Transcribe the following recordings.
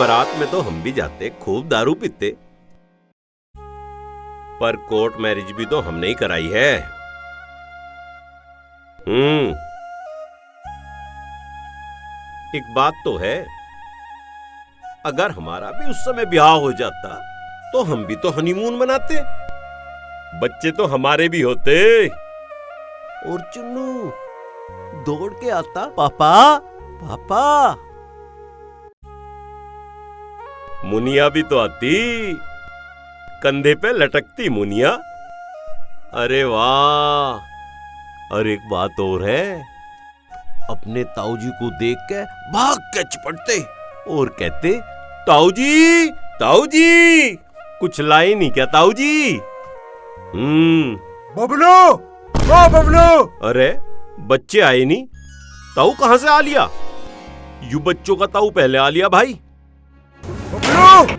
बारात में तो हम भी जाते, खूब दारू पीते, पर कोर्ट मैरिज भी तो हमने ही कराई है। एक बात तो है, अगर हमारा भी उस समय ब्याह हो जाता तो हम भी तो हनीमून मनाते, बच्चे तो हमारे भी होते, और चुन्नू दौड़ के आता, पापा पापा। मुनिया भी तो आती, कंधे पे लटकती मुनिया। अरे वाह। और एक बात और है, अपने ताऊ जी को देख के भाग के चिपटते और कहते, ताऊ जी, ताऊ जी, कुछ लाई नहीं क्या ताऊ जी? बबलू, ओ बबलू। अरे बच्चे आए नहीं, ताऊ कहां से आ लिया? यू बच्चों का ताऊ पहले आ लिया भाई। बबलू,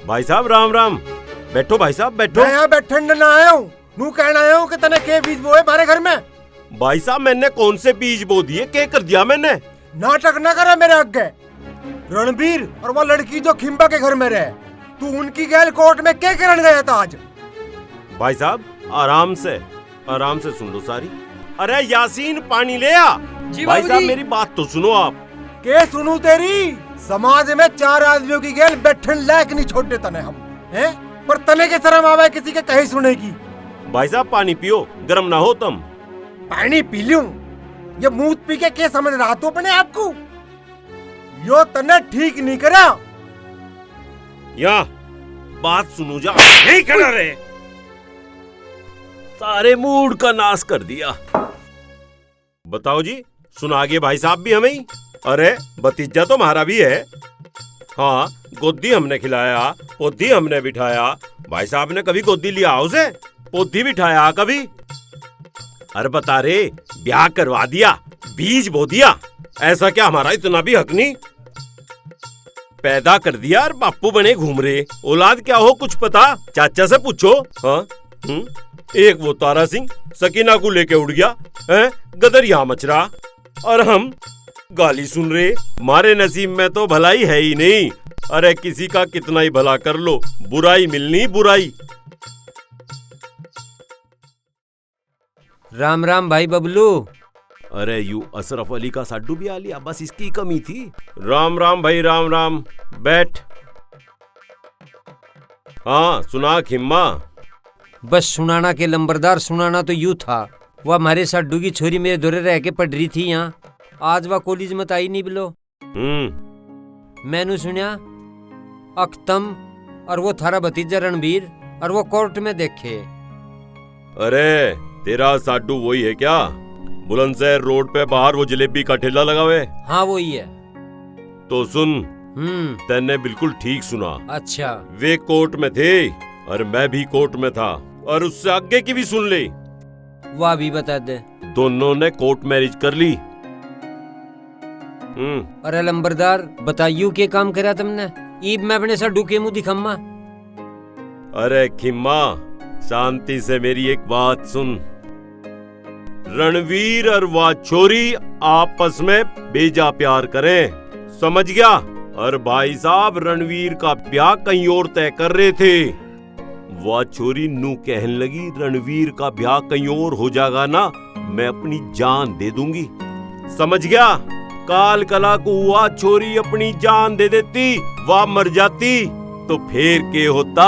भाई साहब राम राम। बैठो भाई साहब बैठो। मैं यहाँ बैठने न आया हूँ, नू कहना आया हूँ कि तने के बीज बोए हमारे घर में। भाई साहब मैंने कौन से बीज बो दिए, क्या कर दिया मैंने? नाटक न करे मेरे आगे। रणबीर और वो लड़की जो खिम्बा के घर में रहे, तू उनकी गैल कोर्ट में क्या करने गया था आज? भाई साहब आराम से सुन लो सारी। अरे यासीन पानी ले आ। भाई साहब मेरी बात तो सुनो आप। के सुनू तेरी? समाज में 4 आदमियों की गैल बैठन लायक नहीं छोड़ते तने हम, हैं? पर तने के शर्म आवे किसी के कहीं सुने की। भाई साहब पानी पियो, गरम ना हो तुम। पानी पी लूं? ये मुंह पी के क्या समझ रहा तू अपने आप को? यो तने ठीक नहीं करा। या बात सुनो जा, नहीं करा रे, सारे मूड का नाश कर दिया। बताओ जी, सुना गए भाई साहब भी हमें ही? अरे भतीजा तो हमारा भी है। हाँ, गोदी हमने खिलाया, पोती हमने बिठाया। भाई साहब ने कभी गोदी लिया उसे? पोती बिठाया कभी? अरे बता रे, ब्याह करवा दिया, बीज बो दिया, ऐसा क्या हमारा इतना भी हक नहीं? पैदा कर दिया और बापू बने घूम रहे। औलाद क्या हो कुछ पता? चाचा से पूछो। हाँ एक वो तारा सिंह सकीना को लेके उड़ गया है, गदर यहाँ मच रहा, और हम गाली सुन रहे। हमारे नसीब में तो भलाई है ही नहीं। अरे किसी का कितना ही भला कर लो, बुराई मिलनी बुराई। राम राम भाई बबलू। अरे यू अशरफ अली का साडू भी आ लिया, बस इसकी कमी थी। राम राम भाई राम राम, बैठ। हाँ सुना खिम्मा। बस सुनाना के लंबरदार, सुनाना तो यूं था, वह हमारे साडू की छोरी मेरे दौरे रह के पढ़ रही थी यहाँ, आज वह कॉलेज में आई नहीं बिलो। मैंने सुनिया अख्तम और वो थारा भतीजा रणबीर और वो कोर्ट में देखे। अरे तेरा साडू वही है क्या, बुलंदशहर रोड पे बाहर वो जलेबी का ठेला लगा हुआ है? हाँ वही है। तो सुन, तैने बिल्कुल ठीक सुना। अच्छा। वे कोर्ट में थे और मैं भी कोर्ट में था, और उससे आगे की भी सुन ले। वाह भी बता दे। दोनों ने कोर्ट मैरिज कर ली। अरे लंबरदार बताइयो क्या काम करा तुमने? ईब मैं अपने साडू के मुंह दिखम्मा। अरे खिम्मा शांति से मेरी एक बात सुन। रणवीर और वाछोरी आपस में बेजा प्यार करें, समझ गया? और भाई साहब रणवीर का ब्याह कहीं और तय कर रहे थे। वाछोरी नू कहने लगी, रणवीर का ब्याह कहीं और हो जाएगा ना, मैं अपनी जान दे दूंगी। समझ गया? काल कला को हुआ छोरी अपनी जान दे देती, वह मर जाती तो फिर के होता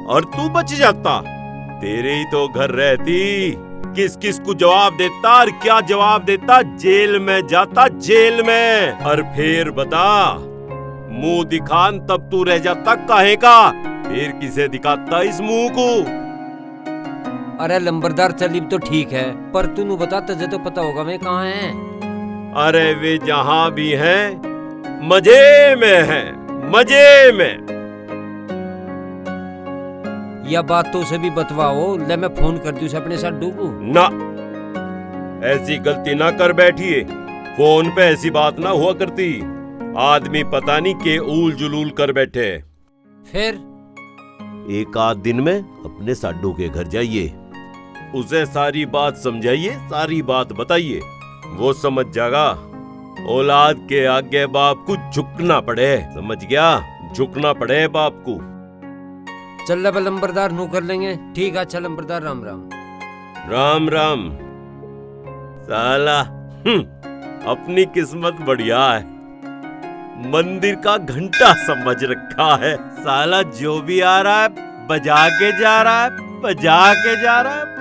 और तू बच जाता। तेरे ही तो घर रहती, किस किस को जवाब देता और क्या जवाब देता? जेल में जाता, जेल में। और फिर बता, मुंह दिखान तब तू रह जाता काहे का? फिर किसे दिखाता इस मुंह को? अरे लंबरदार चलीब तो ठीक है, पर तू बता, तुझे तो पता होगा वे कहाँ हैं? अरे वे जहां भी हैं मजे में हैं, मजे में। यह बात तो उसे भी बतवाओ, ले मैं फोन कर दूं अपने साथ डूबू ना। ऐसी गलती ना कर बैठिए, फोन पे ऐसी बात ना हुआ करती। आदमी पता नहीं के ऊल जुलूल कर बैठे। फिर एक आध दिन में अपने साडू के घर जाइए, उसे सारी बात समझाइए, सारी बात बताइए, वो समझ जाएगा। औलाद के आगे बाप को झुकना पड़े, समझ गया? झुकना पड़े बाप को। चल बे लंबरदार, नू कर लेंगे। ठीक है, अच्छा लंबरदार, राम राम। राम राम। साला अपनी किस्मत बढ़िया है, मंदिर का घंटा समझ रखा है। साला जो भी आ रहा है बजा के जा रहा है, बजा के जा रहा है।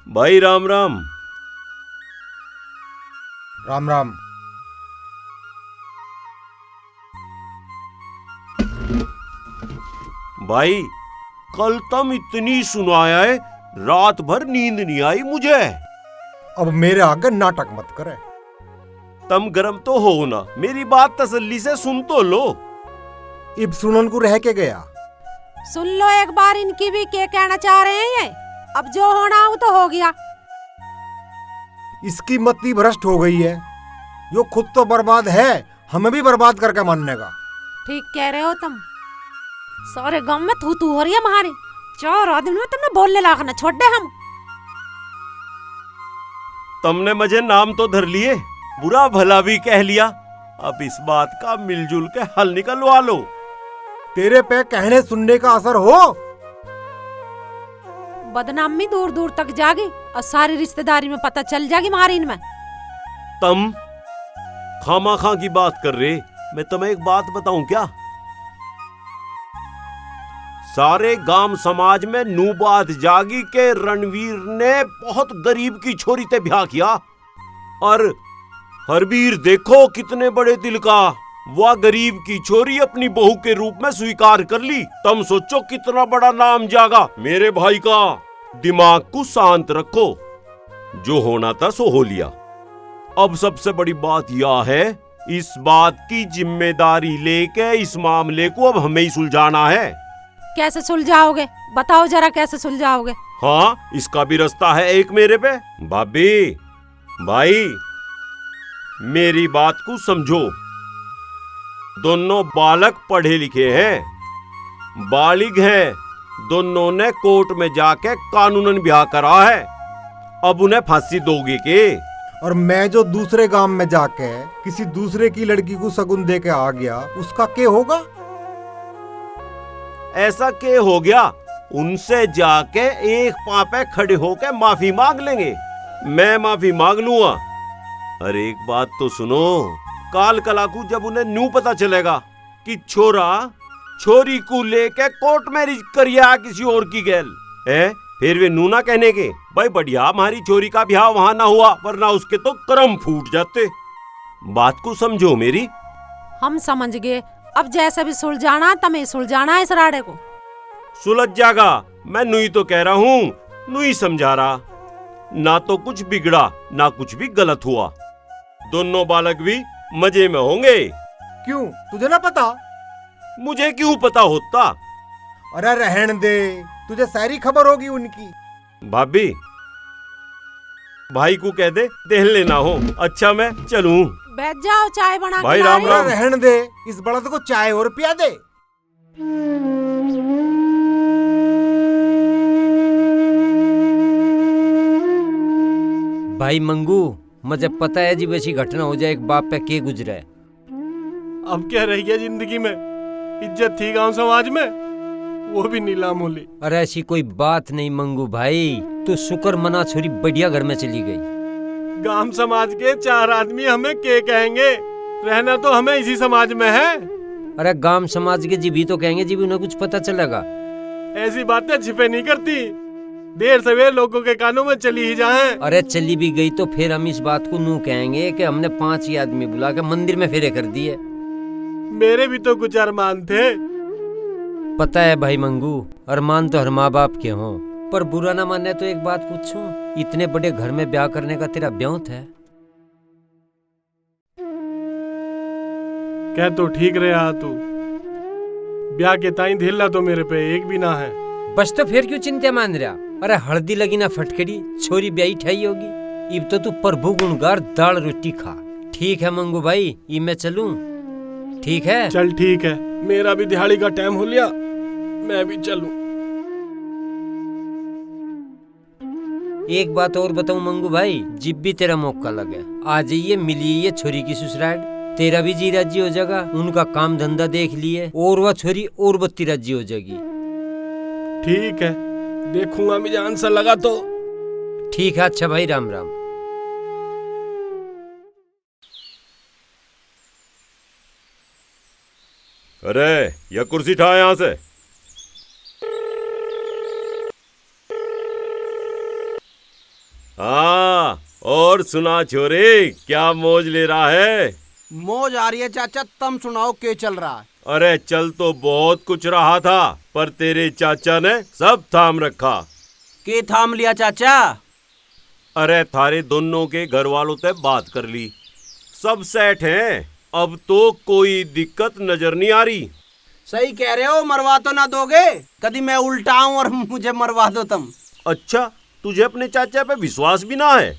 भाई राम राम। राम राम। भाई कल तुम इतनी सुनाया है, रात भर नींद नहीं आई मुझे। अब मेरे आगे नाटक मत करे। तुम गरम तो हो ना, मेरी बात तसल्ली से सुन तो लो। इब सुनन को रह के गया। सुन लो एक बार इनकी भी, क्या कहना चाह रहे हैं ये। अब जो होना हो तो हो गया। इसकी मति भ्रष्ट हो गई है, यो खुद तो बर्बाद है, हमें भी बर्बाद करके मानने का। ठीक कह रहे हो तुम। सारे गांव में तू तू हो रही है हमारी। 4 आदमी में तुमने बोलने लायक न छोड़ दे हम। तुमने मुझे नाम तो धर लिए, बुरा भला भी कह लिया। अब इस बात का मिलजुल के हल निकलवा लो। तेरे पे कहने सुनने का असर हो। बदनामी दूर दूर तक जागी और सारी रिश्तेदारी में पता चल जाएगी हमारी इनमें। तुम खामा की बात कर रहे, मैं तुम्हें एक बात बताऊं क्या? सारे गांव समाज में नू बात जागी के रणवीर ने बहुत गरीब की छोरी ते ब्याह किया, और हरवीर देखो कितने बड़े दिल का, वह गरीब की छोरी अपनी बहू के रूप में स्वीकार कर ली। तुम सोचो कितना बड़ा नाम जागा मेरे भाई का। दिमाग को शांत रखो, जो होना था सो हो लिया। अब सबसे बड़ी बात यह है, इस बात की जिम्मेदारी लेके इस मामले को अब हमें ही सुलझाना है। कैसे सुलझाओगे? बताओ जरा कैसे सुलझाओगे? हाँ, इसका भी रास्ता है एक मेरे पे। भाभी भाई मेरी बात को समझो, दोनों बालक पढ़े लिखे हैं, बालिग हैं, दोनों ने कोर्ट में जाके कानूनन ब्याह करा है। अब उन्हें फांसी दोगे के? और मैं जो दूसरे गांव में जाके किसी दूसरे की लड़की को शगुन दे के आ गया, उसका क्या होगा? ऐसा क्या हो गया? उनसे जाके एक पांव पे खड़े होके माफी मांग लेंगे, मैं माफी मांग लूंगा। अरे एक बात तो सुनो, काल कला को जब उन्हें न्यू पता चलेगा कि छोरा छोरी को लेके कोर्ट मैरिज करिया किसी और की गैल है, फिर वे नू ना कहने के भाई बढ़िया हमारी छोरी का ब्याह वहां ना हुआ, वरना उसके तो कर्म फूट जाते। बात को समझो मेरी। हम समझ गए। अब जैसे भी सुलझाना तमें सुलझाना है इस राड़े को। सुलझ जाएगा, मैं नुई तो कह रहा हूँ, नुई समझा रहा। ना तो कुछ बिगड़ा ना कुछ भी गलत हुआ, दोनों बालक भी मजे में होंगे। क्यों, तुझे ना पता? मुझे क्यों पता होता? अरे रहन दे, तुझे सारी खबर होगी उनकी। भाभी भाई को कह दे देख लेना हो। अच्छा मैं चलूं? बैठ जाओ, चाय बना भाई के ला राम रही राम। हूँ। रहन दे, इस बड़द को चाय और पिया दे। भाई मंगू, मुझे पता है जी वैसी घटना हो जाए, एक बाप पे के गुजरा है। अब क्या रह गया जिंदगी में? इज्जत थी गांव समाज में, वो भी नीलाम हो ली। अरे ऐसी कोई बात नहीं मंगू भाई, तू शुक्र मना, छोरी बढ़िया घर में चली गई। गांव समाज के 4 आदमी हमें के कहेंगे? रहना तो हमें इसी समाज में है। अरे गांव समाज के जी भी तो कहेंगे, जी भी उन्हें कुछ पता चलेगा। ऐसी बातें छिपे नहीं करती, देर सवेर लोगों के कानों में चली ही जाएं। अरे चली भी गई तो फिर हम इस बात को नू कहेंगे कि हमने 5 ही आदमी बुला के मंदिर में फेरे कर दिए। मेरे भी तो कुछ अरमान थे। पता है भाई मंगू, अरमान तो हर माँ बाप के हों, पर बुरा ना माने तो एक बात पूछूं, इतने बड़े घर में ब्याह करने का तेरा ब्याह है? कह तो ठीक रहा तू, ब्याह के ताई ढेला तो मेरे पे एक भी ना है। बस तो फिर क्यों चिंता मान रहा? अरे हल्दी लगी ना फटकड़ी, छोरी ब्याही ठाई होगी। इब तो तू प्रभु गुणगार दाल रोटी खा। ठीक है मंगू भाई, ये मैं चलूं? ठीक है चल ठीक है, मेरा भी दिहाड़ी का टाइम हो लिया, मैं भी चलूं। एक बात और बताऊं मंगू भाई, जिब भी तेरा मौका लगे आ जाइए, मिलिए छोरी की ससुराल। तेरा भी जी राजी हो जाएगा, उनका काम धंधा देख लिए, और वह छोरी और बत्ती राजी हो जाएगी। ठीक है, देखूंगा मिजान सा लगा तो। ठीक है, अच्छा भाई, राम राम। अरे यह कुर्सी उठा यहां से। हाँ, और सुना छोरे, क्या मौज ले रहा है? मौज आ रही है चाचा, तुम सुनाओ क्या चल रहा है? अरे चल तो बहुत कुछ रहा था, पर तेरे चाचा ने सब थाम रखा। के थाम लिया चाचा? अरे थारे दोनों के घर वालों से बात कर ली, सब सेट हैं, अब तो कोई दिक्कत नजर नहीं आ रही। सही कह रहे हो, मरवा तो ना दोगे? कभी मैं उल्टा हूं और मुझे मरवा दो तुम। अच्छा, तुझे अपने चाचा पे विश्वास भी ना है?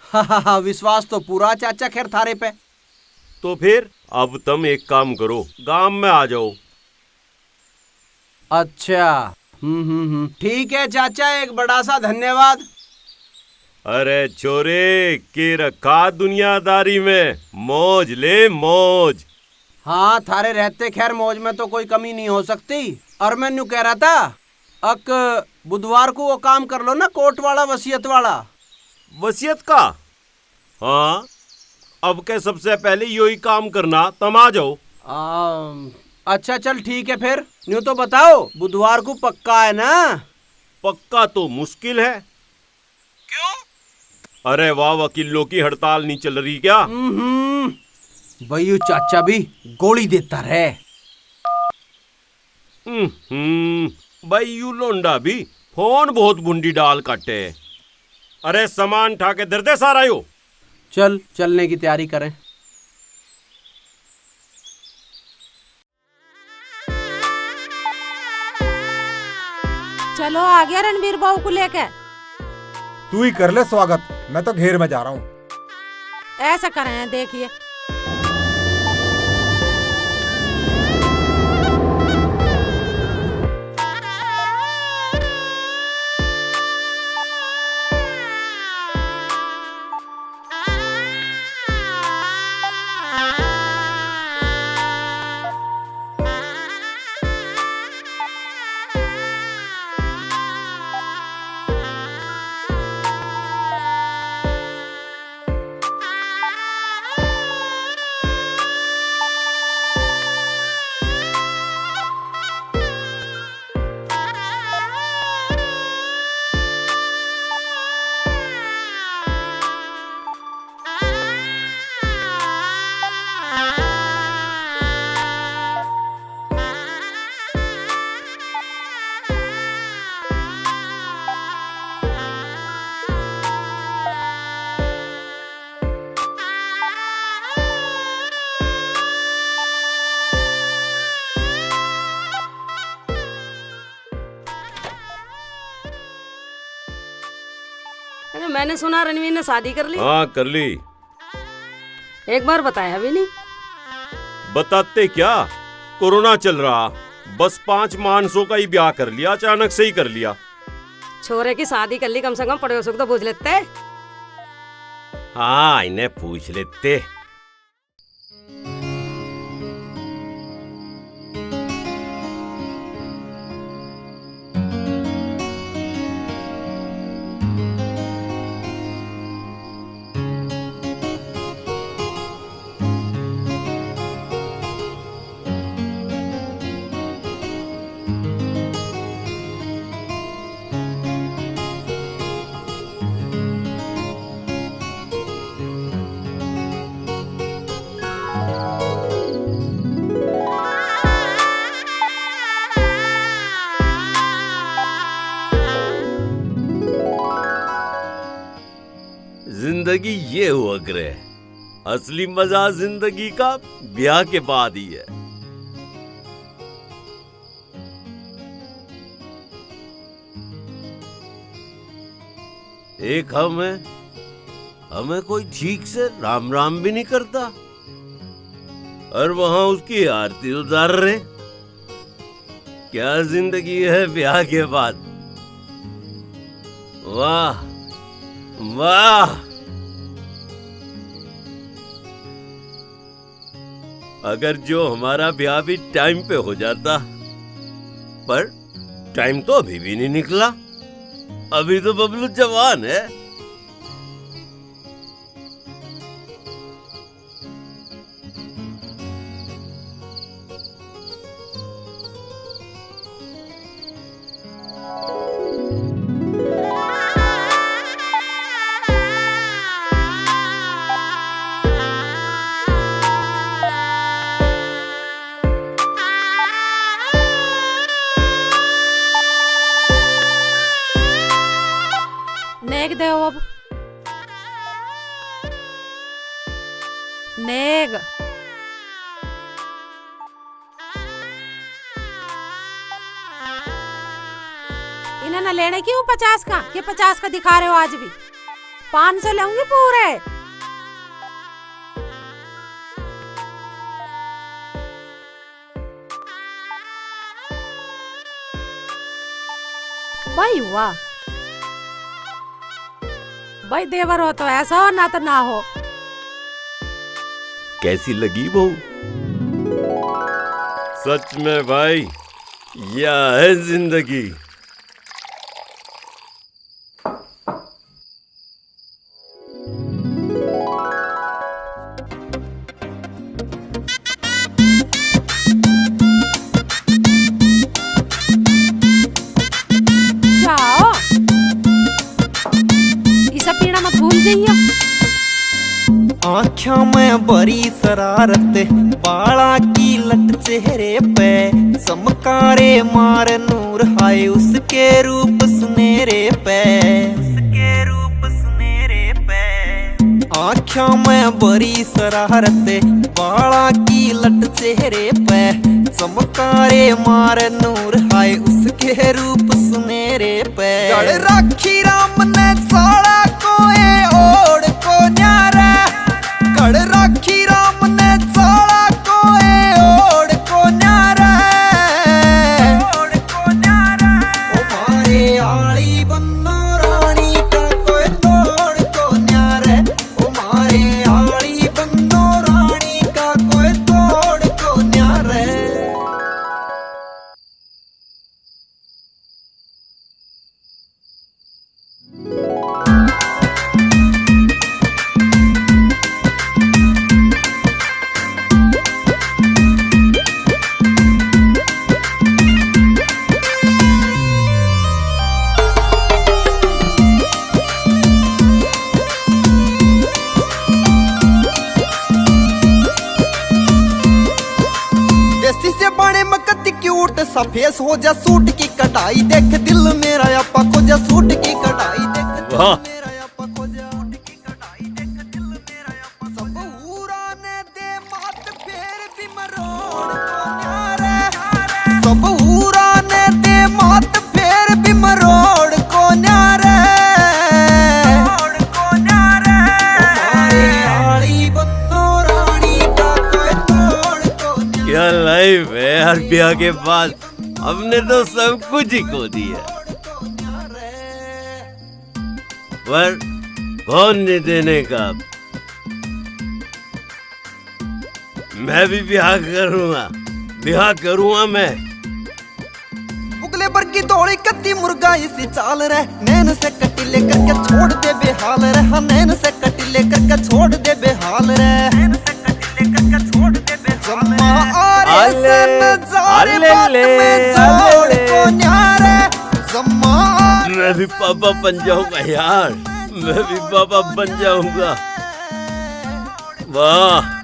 हा, विश्वास तो पूरा चाचा, खैर थारे पे। तो फिर अब तुम एक काम करो, गांव में आ जाओ। अच्छा, ठीक है चाचा, एक बड़ा सा धन्यवाद। अरे छोरे, के रखा दुनियादारी में, मौज ले मौज। हाँ, थारे रहते खैर मौज में तो कोई कमी नहीं हो सकती। और मैं यूं कह रहा था, अक बुधवार को वो काम कर लो ना, कोर्ट वाला, वसीयत वाला। वसीयत का? हाँ, अब के सबसे पहले यही काम करना, तुम आ जाओ। अच्छा चल ठीक है, फिर यूं तो बताओ, बुधवार को पक्का है ना? पक्का तो मुश्किल है। क्यों? अरे वाह, वकीलों की हड़ताल नहीं चल रही क्या? भैयू चाचा भी गोली देता रहे। भाई यू लोंडा भी फोन बहुत बुंडी डाल काटे। अरे सामान उठा के दर दे सारा यो। चल, चलने की तैयारी करें। चलो आ गया रणबीर बहू को लेके। तू ही कर ले स्वागत, मैं तो घेर में जा रहा हूँ। ऐसा करें, देखिए। अरे मैंने सुना रणवीर ने शादी कर ली। हाँ कर ली। एक बार बताया भी नहीं। बताते क्या, कोरोना चल रहा, बस 5 मानसों का ही ब्याह कर लिया, अचानक से ही कर लिया। छोरे की शादी कर ली, कम से कम पड़ोसों को तो पूछ लेते। हाँ, इन्हें पूछ लेते। जिंदगी ये हुआ करे, असली मजा जिंदगी का ब्याह के बाद ही है। एक हमें कोई ठीक से राम राम भी नहीं करता, और वहां उसकी आरती उतार रहे। क्या जिंदगी है ब्याह के बाद। वाह वाह। अगर जो हमारा ब्याह भी टाइम पे हो जाता, पर टाइम तो अभी भी नहीं निकला। अभी तो बबलू जवान है। नेग दे अब नेग। इन्हें न लेने क्यों 50 का? कि 50 का दिखा रहे हो आज भी? 500 लेंगे पूरे। भाई वाह भाई, देवर हो तो ऐसा हो, ना तो ना हो। कैसी लगी बहू? सच में भाई, यह है जिंदगी। जाओ, इसे पीना मत भूल जाइयो। आँखों में बड़ी शरारत, बाला की लट चेहरे पे, चमकारे मार नूर हाय उसके रूप सुनहरे पे, उसके रूप सुनहरे पे। आँखों में बड़ी शरारत, बाला की लट चेहरे पे, चमकारे मार नूर हाय उसके रूप सुनहरे पे। गड़ राखी राम ने साड़ा कोए ओढ़ को न्यारा, गड़ राखी राम ने साड़ा कोए ओढ़ को न्यारा, ओढ़ को न्यारा। ओ मारे आली बन्नो रानी का कोई तोड़ को न्यारा, ओ मारे आली बन्नो रानी का कोई तोड़ को न्यारा। देसी से बड़े मकती क्यूट सा फेस हो जा सूट की कटाई देख, दिल मेरा आपा खो जा सूट की कटाई देख, दिल वाह। मेरा आपा खो जा सूट की कटाई देख, दिल मेरा आपा। सब उड़ाने दे मात फेर भी मरोड़ को न्यारे, सब उड़ाने दे मात फेर भी मरोड़ को न्यारे, मरोड़ को न्यारे। हमारे आली बन्नो रानी का कोई तोड़ को न्यारे। क्या लाइफ है यार ब्याह के बाद। हमने तो सब कुछ ही खो दिया, पर कौन नहीं देने का। मैं भी ब्याह करूंगा मैं। उगले पर की दौड़ी कत्ती मुर्गा इसी चाल रहे, नैन से कटी लेकर के छोड़ दे बेहाल रे, हाँ नैन से कटी लेकर के छोड़ दे बेहाल रे, नैन से कटी लेकर के छोड़ दे बेहाल रे। मैं भी पापा बन जाऊंगा यार, मैं भी पापा बन जाऊंगा। वाह।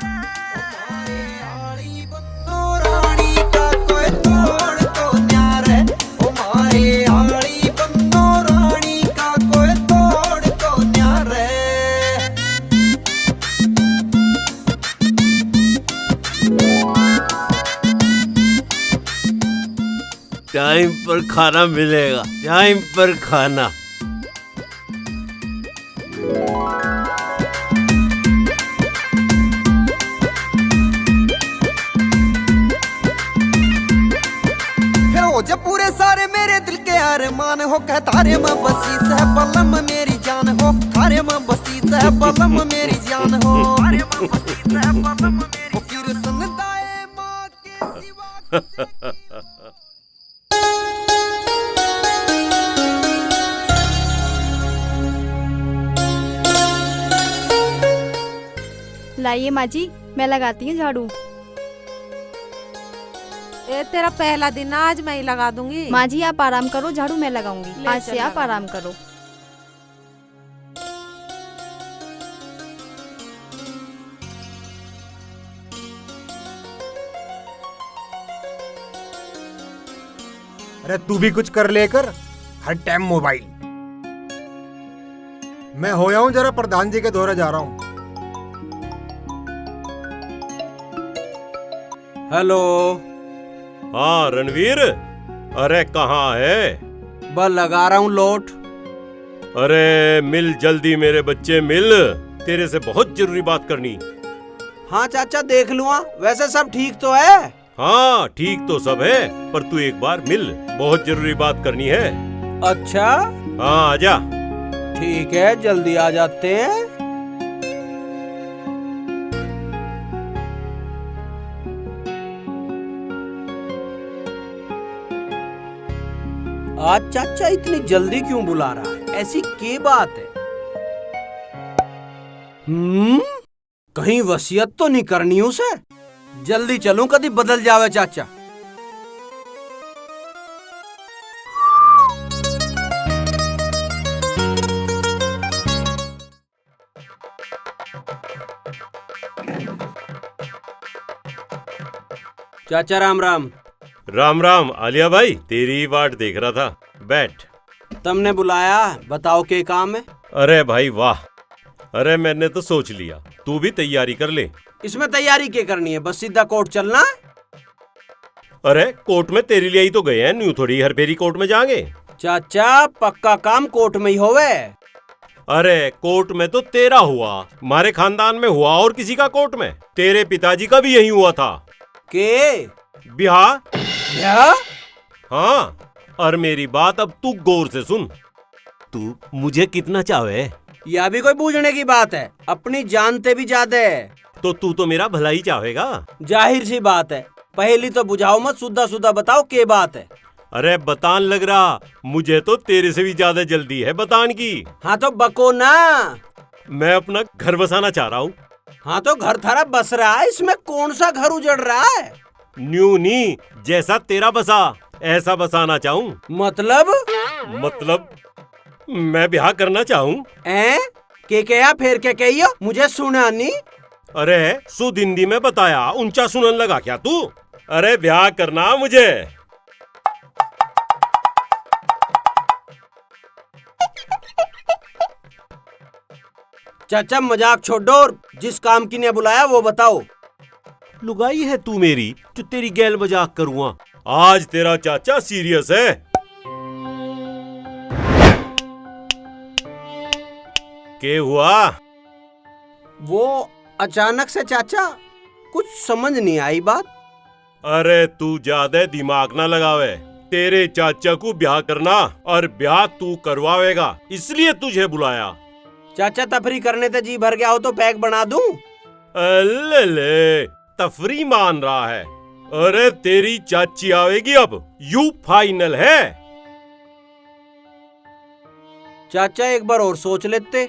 टाइम पर खाना मिलेगा, टाइम पर खाना। हो कह थारे में बसी से बलम मेरी जान हो, थारे में बसी से बलम मेरी जान हो, थारे में बसी से बलम मेरी फिर सुनदाए माँ के सिवा लाइए माँ जी, मैं लगाती हूँ झाड़ू। ये तेरा पहला दिन, आज मैं ही लगा दूंगी। माँ जी आप आराम करो, झाड़ू मैं लगाऊंगी। ले आज से चल आप लगा। आराम करो। अरे तू भी कुछ कर लेकर, हर टाइम मोबाइल। मैं होया हूँ जरा प्रधान जी के दौरे जा रहा हूँ। हेलो। हाँ रणवीर, अरे कहाँ है? बस लगा रहा हूँ लोट। अरे मिल जल्दी मेरे बच्चे मिल, तेरे से बहुत जरूरी बात करनी। हाँ चाचा देख लूँगा, वैसे सब ठीक तो है? हाँ ठीक तो सब है, पर तू एक बार मिल, बहुत जरूरी बात करनी है। अच्छा हाँ आजा। ठीक है, जल्दी आ जाते हैं। आज चाचा इतनी जल्दी क्यों बुला रहा है? ऐसी क्या बात है? कहीं वसीयत तो नहीं करनी उसे? जल्दी चलूं, कभी बदल जावे चाचा। चाचा राम राम। राम राम आलिया भाई, तेरी ही वाट देख रहा था, बैठ। तुमने बुलाया, बताओ क्या काम है? अरे भाई वाह, अरे मैंने तो सोच लिया, तू भी तैयारी कर ले। इसमें तैयारी क्या करनी है, बस सीधा कोर्ट चलना है। अरे कोर्ट में तेरे लिए ही तो गए हैं, न्यू थोड़ी हर फेरी कोर्ट में जाएंगे। चाचा पक्का काम कोर्ट में ही होवे। अरे कोर्ट में तो तेरा हुआ, हमारे खानदान में हुआ और किसी का कोर्ट में? तेरे पिताजी का भी यही हुआ था। के बिहार? क्या? हाँ, और मेरी बात अब तू गौर से सुन। तू मुझे कितना चाहे? यह भी कोई पूछने की बात है? अपनी जानते भी ज्यादा है। तो तू तो मेरा भला ही चाहेगा। जाहिर सी बात है, पहली तो बुझाओ मत, सुद्धा सुद्धा बताओ क्या बात है। अरे बतान लग रहा, मुझे तो तेरे से भी ज्यादा जल्दी है बतान की। हाँ तो बको ना। मैं अपना घर बसाना चाह रहा हूँ। हाँ तो घर थारा बस रहा है, इसमें कौन सा घर उजड़ रहा है? न्यू नी, जैसा तेरा बसा ऐसा बसाना चाहूँ। मतलब मैं ब्याह करना चाहूँ। के क्या फिर के कहियो, मुझे सुना नहीं। अरे शुद्ध हिंदी में बताया, ऊंचा सुनने लगा क्या तू? अरे ब्याह करना मुझे। चाचा मजाक छोड़ो और जिस काम की ने बुलाया वो बताओ। लुगाई है तू मेरी जो तेरी गैल मजाक करूँगा? आज तेरा चाचा सीरियस है। क्या हुआ? वो अचानक से चाचा, कुछ समझ नहीं आई बात। अरे तू ज्यादा दिमाग ना लगावे, तेरे चाचा को ब्याह करना और ब्याह तू करवावेगा, इसलिए तुझे बुलाया। चाचा तफरी करने से जी भर गया हो तो पैक बना दूं? ले तफरी मान रहा है। अरे तेरी चाची आवेगी अब, यू फाइनल है। चाचा एक बार और सोच लेते,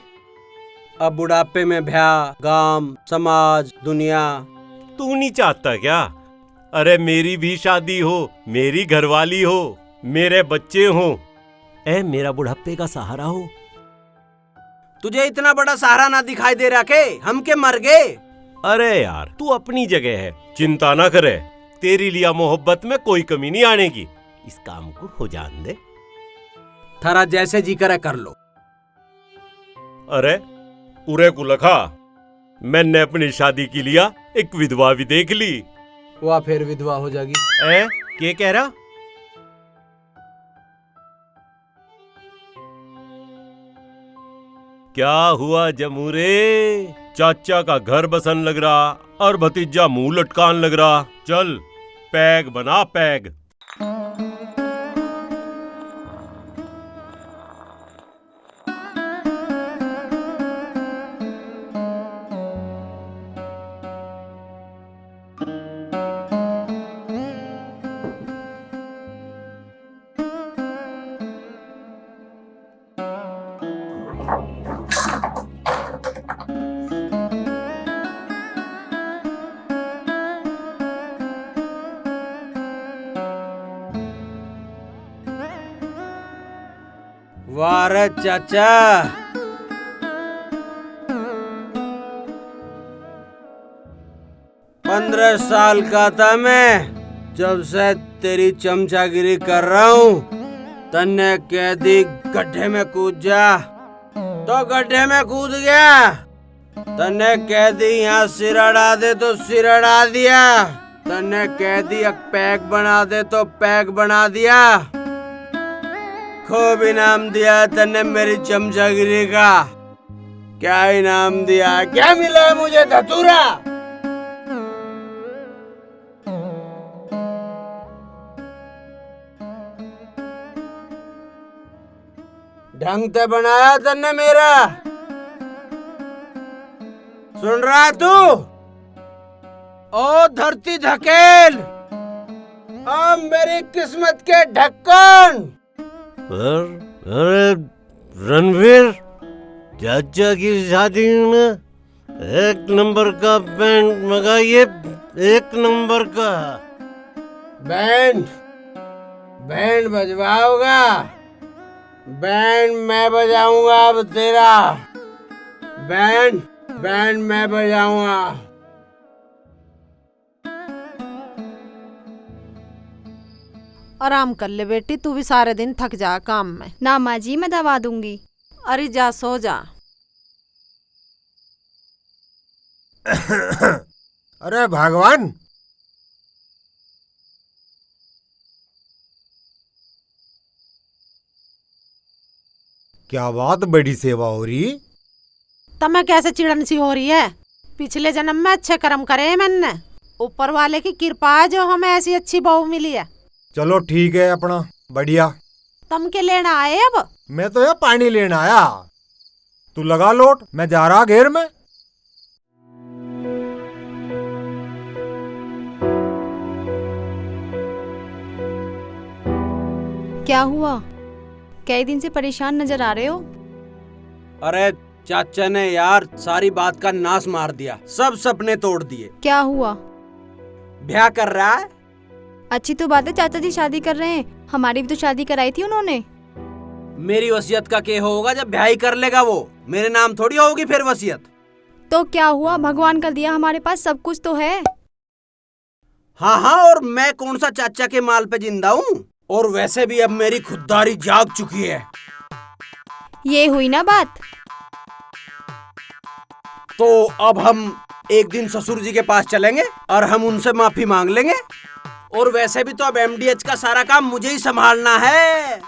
अब बुढ़ापे में ब्याह, गांव, समाज, दुनिया। तू नहीं चाहता क्या? अरे मेरी भी शादी हो, मेरी घरवाली हो, मेरे बच्चे हो, मेरा बुढ़ापे का सहारा हो। तुझे इतना बड़ा सहारा ना दिखाई दे रहा के? हम के मर गए? अरे यार तू अपनी जगह है, चिंता ना करे, तेरी लिया मोहब्बत में कोई कमी नहीं आने की। इस काम को हो जान दे। थारा जैसे जी करे कर लो। अरे उरे को लखा, मैंने अपनी शादी के लिया एक विधवा भी देख ली। वह फिर विधवा हो जाएगी। क्या कह रहा? क्या हुआ जमूरे? चाचा का घर बसन लग रहा और भतीजा मुंह लटकान लग रहा। चल पैग बना पैग। वाह रे चाचा, 15 साल का था मैं जब से तेरी चमचागिरी कर रहा हूँ। तन्ने कह दी गड्ढे में कूद जा तो गड्ढे में कूद गया। तन्ने कह दी यहाँ सिर अड़ा दे तो सिर अड़ा दिया। तन्ने कह दी एक पैक बना दे तो पैक बना दिया। खूब इनाम दिया तन्ने मेरी चमचागिरी का। क्या इनाम दिया, क्या मिला मुझे धतूरा? ढंग से बनाया तन्ने मेरा, सुन रहा तू? ओ धरती धकेल, ओ मेरी किस्मत के ढक्कन। अरे रणवीर, चाचा की शादी में 1 नंबर का बैंड मंगाइए, 1 नंबर का। बैंड बैंड बजवाओगा? बैंड मैं बजाऊंगा अब तेरा। बैंड बैंड मैं बजाऊंगा। आराम कर ले बेटी, तू भी सारे दिन थक जा काम में। ना माँ जी, मैं दवा दूंगी। अरे जा सो जा। अरे भगवान, क्या बात, बड़ी सेवा हो रही। तमें कैसे चिड़न सी हो रही है? पिछले जन्म में अच्छे कर्म करे मैंने, ऊपर वाले की कृपा है जो हमें ऐसी अच्छी बहू मिली है। चलो ठीक है, अपना बढ़िया। तुम के लेना आए अब? मैं तो यार पानी लेना आया। तू लगा लोट, मैं जा रहा घेर में। क्या हुआ? कई दिन से परेशान नजर आ रहे हो। अरे चाचा ने यार सारी बात का नाश मार दिया, सब सपने तोड़ दिए। क्या हुआ? ब्याह कर रहा है। अच्छी तो बात है, चाचा जी शादी कर रहे हैं। हमारी भी तो शादी कराई थी उन्होंने। मेरी वसीयत का क्या होगा जब ब्याह ही कर लेगा वो? मेरे नाम थोड़ी होगी फिर वसीयत। तो क्या हुआ, भगवान कर दिया, हमारे पास सब कुछ तो है। हाँ हाँ, और मैं कौन सा चाचा के माल पे जिंदा हूँ? और वैसे भी अब मेरी खुददारी जाग चुकी है। ये हुई ना बात। तो अब हम एक दिन ससुर जी के पास चलेंगे और हम उनसे माफी मांग लेंगे। और वैसे भी तो अब एमडीएच का सारा काम मुझे ही संभालना है।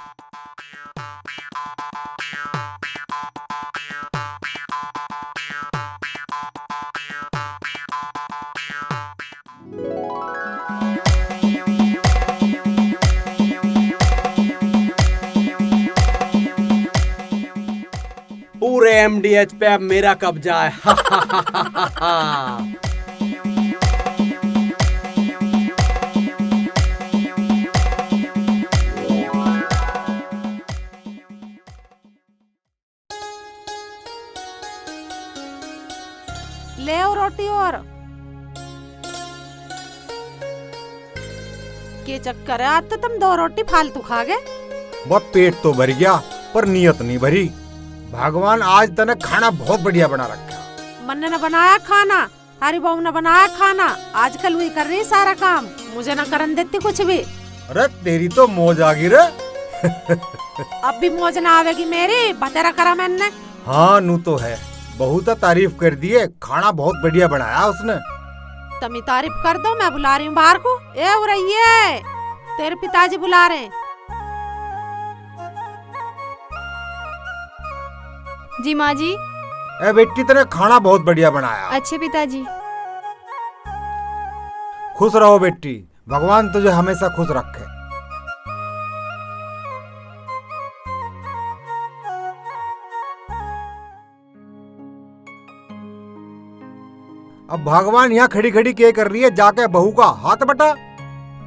पूरे एमडीएच पे अब मेरा कब्जा है। ले आओ रोटी। और के चक्कर है, आज तो तुम 2 रोटी फालतू खा गए। वह पेट तो भर गया पर नियत नहीं भरी। भगवान आज तने खाना बहुत बढ़िया बना रखा। मन ने बनाया खाना, तारी बहू ने बनाया खाना। आजकल वही कर रही सारा काम, मुझे न करन देती कुछ भी। अरे तेरी तो मौज आ गई रे। अब भी मौज ना आवेगी मेरी, बतेरा करा मैंने। हाँ नू तो है, बहुत तारीफ कर दिए, खाना बहुत बढ़िया बनाया उसने। तमी तारीफ कर दो, मैं बुला रही हूँ बाहर को। ए हो रही है, तेरे पिताजी बुला रहे हैं। जी माँ जी। ए बेटी, तेने खाना बहुत बढ़िया बनाया। अच्छे पिताजी। खुश रहो बेटी, भगवान तुझे हमेशा खुश रखे। अब भगवान यहाँ खड़ी खड़ी क्या कर रही है, जाके बहू का हाथ बटा।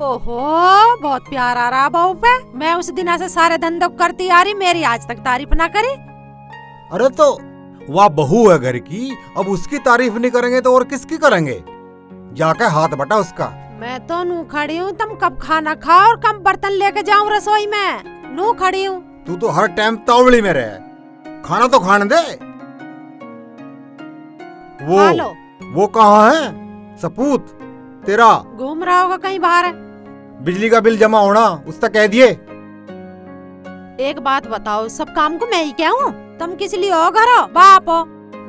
ओहो, बहुत प्यार आ रहा बहू पे। मैं उस दिन ऐसे सारे धंधों करती आ रही, मेरी आज तक तारीफ ना करी। अरे तो वह बहू है घर की, अब उसकी तारीफ नहीं करेंगे तो और किसकी करेंगे? जाके हाथ बटा उसका। मैं तो नू खड़ी हूँ, तुम कब खाना खाओ और कब बर्तन लेके जाऊँ रसोई में। नू खड़ी हूँ। तू तो हर टाइम तावड़ी में रहे, खाना तो खाने दे। हेलो, वो कहाँ है सपूत तेरा? घूम रहा होगा कहीं बाहर। बिजली का बिल जमा होना उससे कह दिए। एक बात बताओ, सब काम को मैं ही क्या हूँ? तुम किस लिए हो घर हो, बाप हो?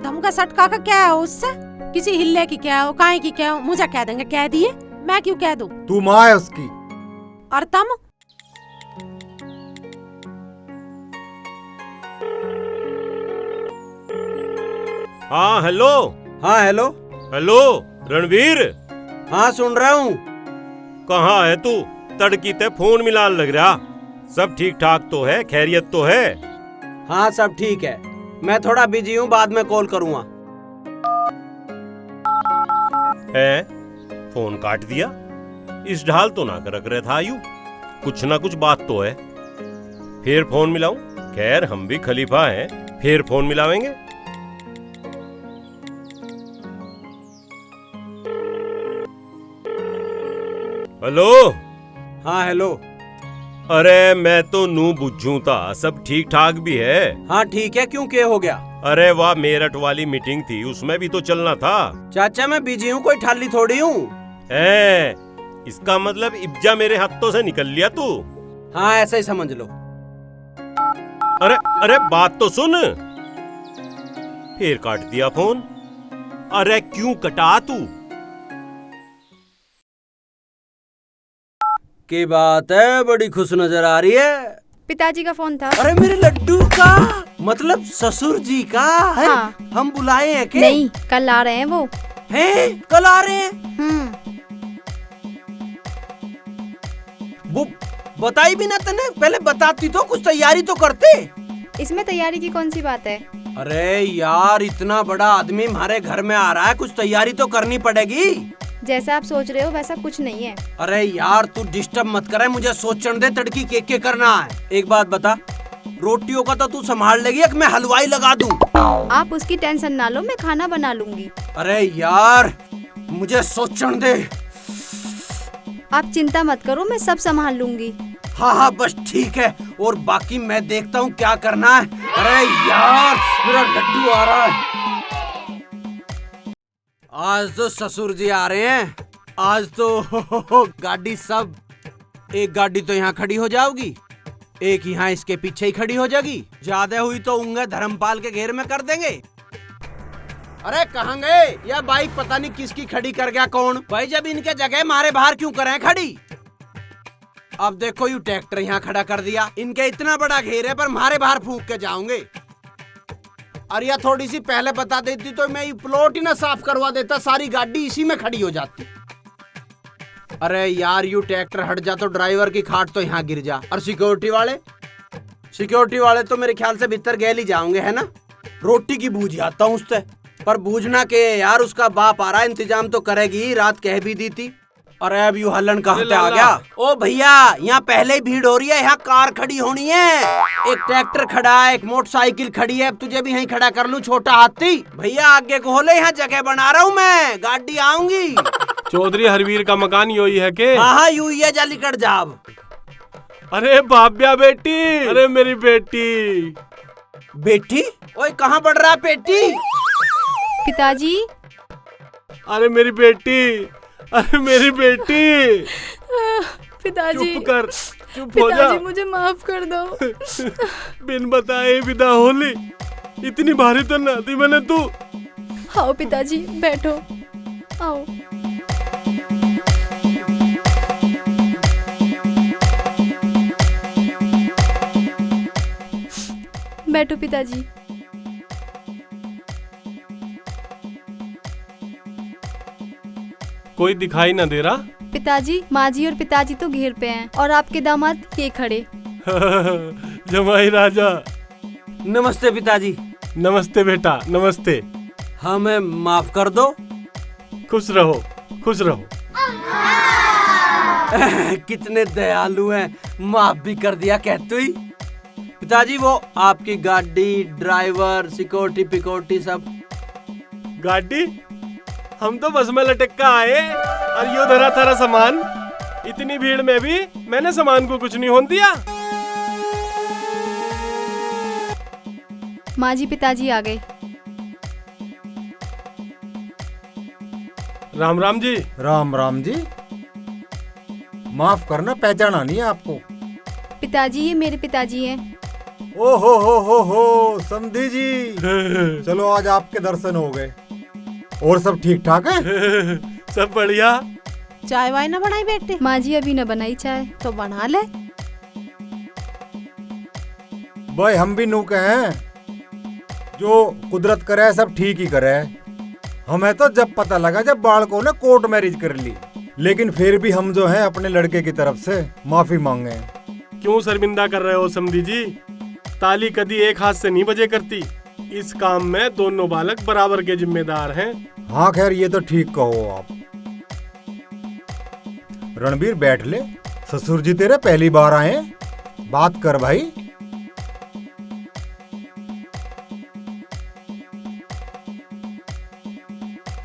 तुम का सटका का क्या है उससे? किसी हिल्ले की क्या हो, काहे की क्या हो? मुझे कह देंगे, कह दिए, मैं क्यों कह दूं? तू माँ है उसकी। और तुम? हाँ हेलो। हाँ हेलो। हेलो रणवीर। हाँ सुन रहा हूँ। कहाँ है तू? तड़की ते फोन मिलान लग रहा। सब ठीक ठाक तो है? खैरियत तो है? हाँ सब ठीक है, मैं थोड़ा बिजी हूँ, बाद में कॉल करूँगा। है? फोन काट दिया? इस ढाल तो ना कर रख रहे था आयु, कुछ ना कुछ बात तो है। फिर फोन मिलाऊं? खैर हम भी खलीफा हैं, फिर फोन मिलावेंगे। हेलो। हाँ हेलो। अरे मैं तो नू बुझूं था, सब ठीक ठाक भी है? हाँ ठीक है, क्यों क्या हो गया? अरे वाह, मेरठ वाली मीटिंग थी, उसमें भी तो चलना था। चाचा मैं बिजी हूँ, कोई ठाली थोड़ी हूँ। इसका मतलब इब्जा मेरे हाथों से निकल लिया तू? हाँ ऐसा ही समझ लो। अरे अरे बात तो सुन। फिर काट दिया फोन। अरे क्यों कटा तू? की बात है, बड़ी खुश नजर आ रही है। पिताजी का फोन था। अरे मेरे लड्डू का, मतलब ससुर जी का है? हाँ। हम बुलाए हैं क्या? नहीं, कल आ रहे हैं वो। हैं? कल आ रहे हैं? वो बताई भी ना तने, पहले बताती तो, कुछ तैयारी तो करते। इसमें तैयारी की कौन सी बात है? अरे यार, इतना बड़ा आदमी हमारे घर में आ रहा है, कुछ तैयारी तो करनी पड़ेगी। जैसा आप सोच रहे हो वैसा कुछ नहीं है। अरे यार तू डिस्टर्ब मत करे, मुझे सोचने दे, तड़की के करना है। एक बात बता, रोटियों का तो तू संभाल लेगी या मैं हलवाई लगा दूं? आप उसकी टेंशन ना लो, मैं खाना बना लूंगी। अरे यार मुझे सोचने दे। आप चिंता मत करो, मैं सब संभाल लूंगी। हाँ हाँ बस ठीक है, और बाकी मैं देखता हूँ क्या करना है। अरे यार मेरा लड्डू आ रहा है। आज तो ससुर जी आ रहे हैं, आज तो गाड़ी सब, एक गाड़ी तो यहाँ खड़ी हो जाओगी, एक यहाँ इसके पीछे ही खड़ी हो जाएगी, ज्यादा हुई तो उंगे धर्मपाल के घेर में कर देंगे। अरे कहाँ गए? यह बाइक पता नहीं किसकी खड़ी कर गया कौन भाई, जब इनके जगह मारे बाहर क्यों करें खड़ी। अब देखो यू ट्रैक्टर यहाँ खड़ा कर दिया, इनके इतना बड़ा घेर है पर मारे बाहर फूंक के जाओगे। अरे यार थोड़ी सी पहले बता देती तो मैं ये प्लॉट ही ना साफ करवा देता, सारी गाड़ी इसी में खड़ी हो जाती। अरे यार यू ट्रैक्टर हट जा तो ड्राइवर की खाट तो यहाँ गिर जा। और सिक्योरिटी वाले तो मेरे ख्याल से भीतर गए ही जाओगे, है ना। रोटी की बूझ आता हूँ उससे, पर बूझना के यार, उसका बाप आ रहा है, इंतजाम तो करेगी, रात कह भी दी थी। अरे अब यू हलन कहाँ पे आ गया? ओ भैया यहाँ पहले ही भीड़ हो रही है, यहाँ कार खड़ी होनी है, एक ट्रैक्टर खड़ा है, एक मोटरसाइकिल खड़ी है, अब तुझे भी यहीं खड़ा कर लूं छोटा हाथी। भैया आगे को होले, यहाँ जगह बना रहा हूँ मैं, गाड़ी आऊंगी। चौधरी हरवीर का मकान यही है के? हाँ यू ही है, जालीकट जाब। अरे बाब्या बेटी, अरे मेरी बेटी। बेटी? ओए कहाँ बढ़ रहा बेटी? पिताजी। अरे मेरी बेटी, अरे मेरी बेटी। पिताजी चुप कर, चुप हो जा। पिताजी मुझे माफ कर दो। बिन बताए विदा होली, इतनी भारी तो ना थी मैंने तू। आओ पिताजी बैठो, आओ। बैठो पिताजी। कोई दिखाई ना दे रहा? पिताजी, माँ जी और पिताजी तो घेर पे हैं और आपके दामाद ये खड़े। जमाई राजा। नमस्ते पिताजी। नमस्ते बेटा, नमस्ते। हमें माफ कर दो, खुश रहो, खुश रहो। कितने दयालु हैं, माफ भी कर दिया कहते ही। पिताजी वो आपकी गाड़ी, ड्राइवर, सिक्योरिटी पिकोरिटी सब। गाड़ी हम तो बस में लटक कर आए और यो धरा थारा सामान। इतनी भीड़ में भी मैंने सामान को कुछ नहीं होने दिया। माँ जी पिताजी आ गए। राम राम जी। राम राम जी। माफ करना, पहचाना नहीं है आपको। पिताजी ये मेरे पिताजी हैं। ओ हो समधी जी। चलो आज आपके दर्शन हो गए। और सब ठीक ठाक है? सब बढ़िया। चाय वाय ना बनाई बेटे? माँ जी अभी न बनाई चाय। तो बना ले। भाई हम भी नूके हैं, जो कुदरत करे सब ठीक ही करे। हमें तो जब पता लगा जब बालकों ने कोर्ट मैरिज कर ली, लेकिन फिर भी हम जो हैं अपने लड़के की तरफ से माफी मांगे। क्यों शर्मिंदा कर रहे हो समधी जी? ताली कदी एक हाथ से नहीं बजे करती। इस काम में दोनों बालक बराबर के जिम्मेदार हैं। हाँ खैर ये तो ठीक कहो आप। रणबीर बैठ ले, ससुर जी तेरे पहली बार आए, बात कर भाई।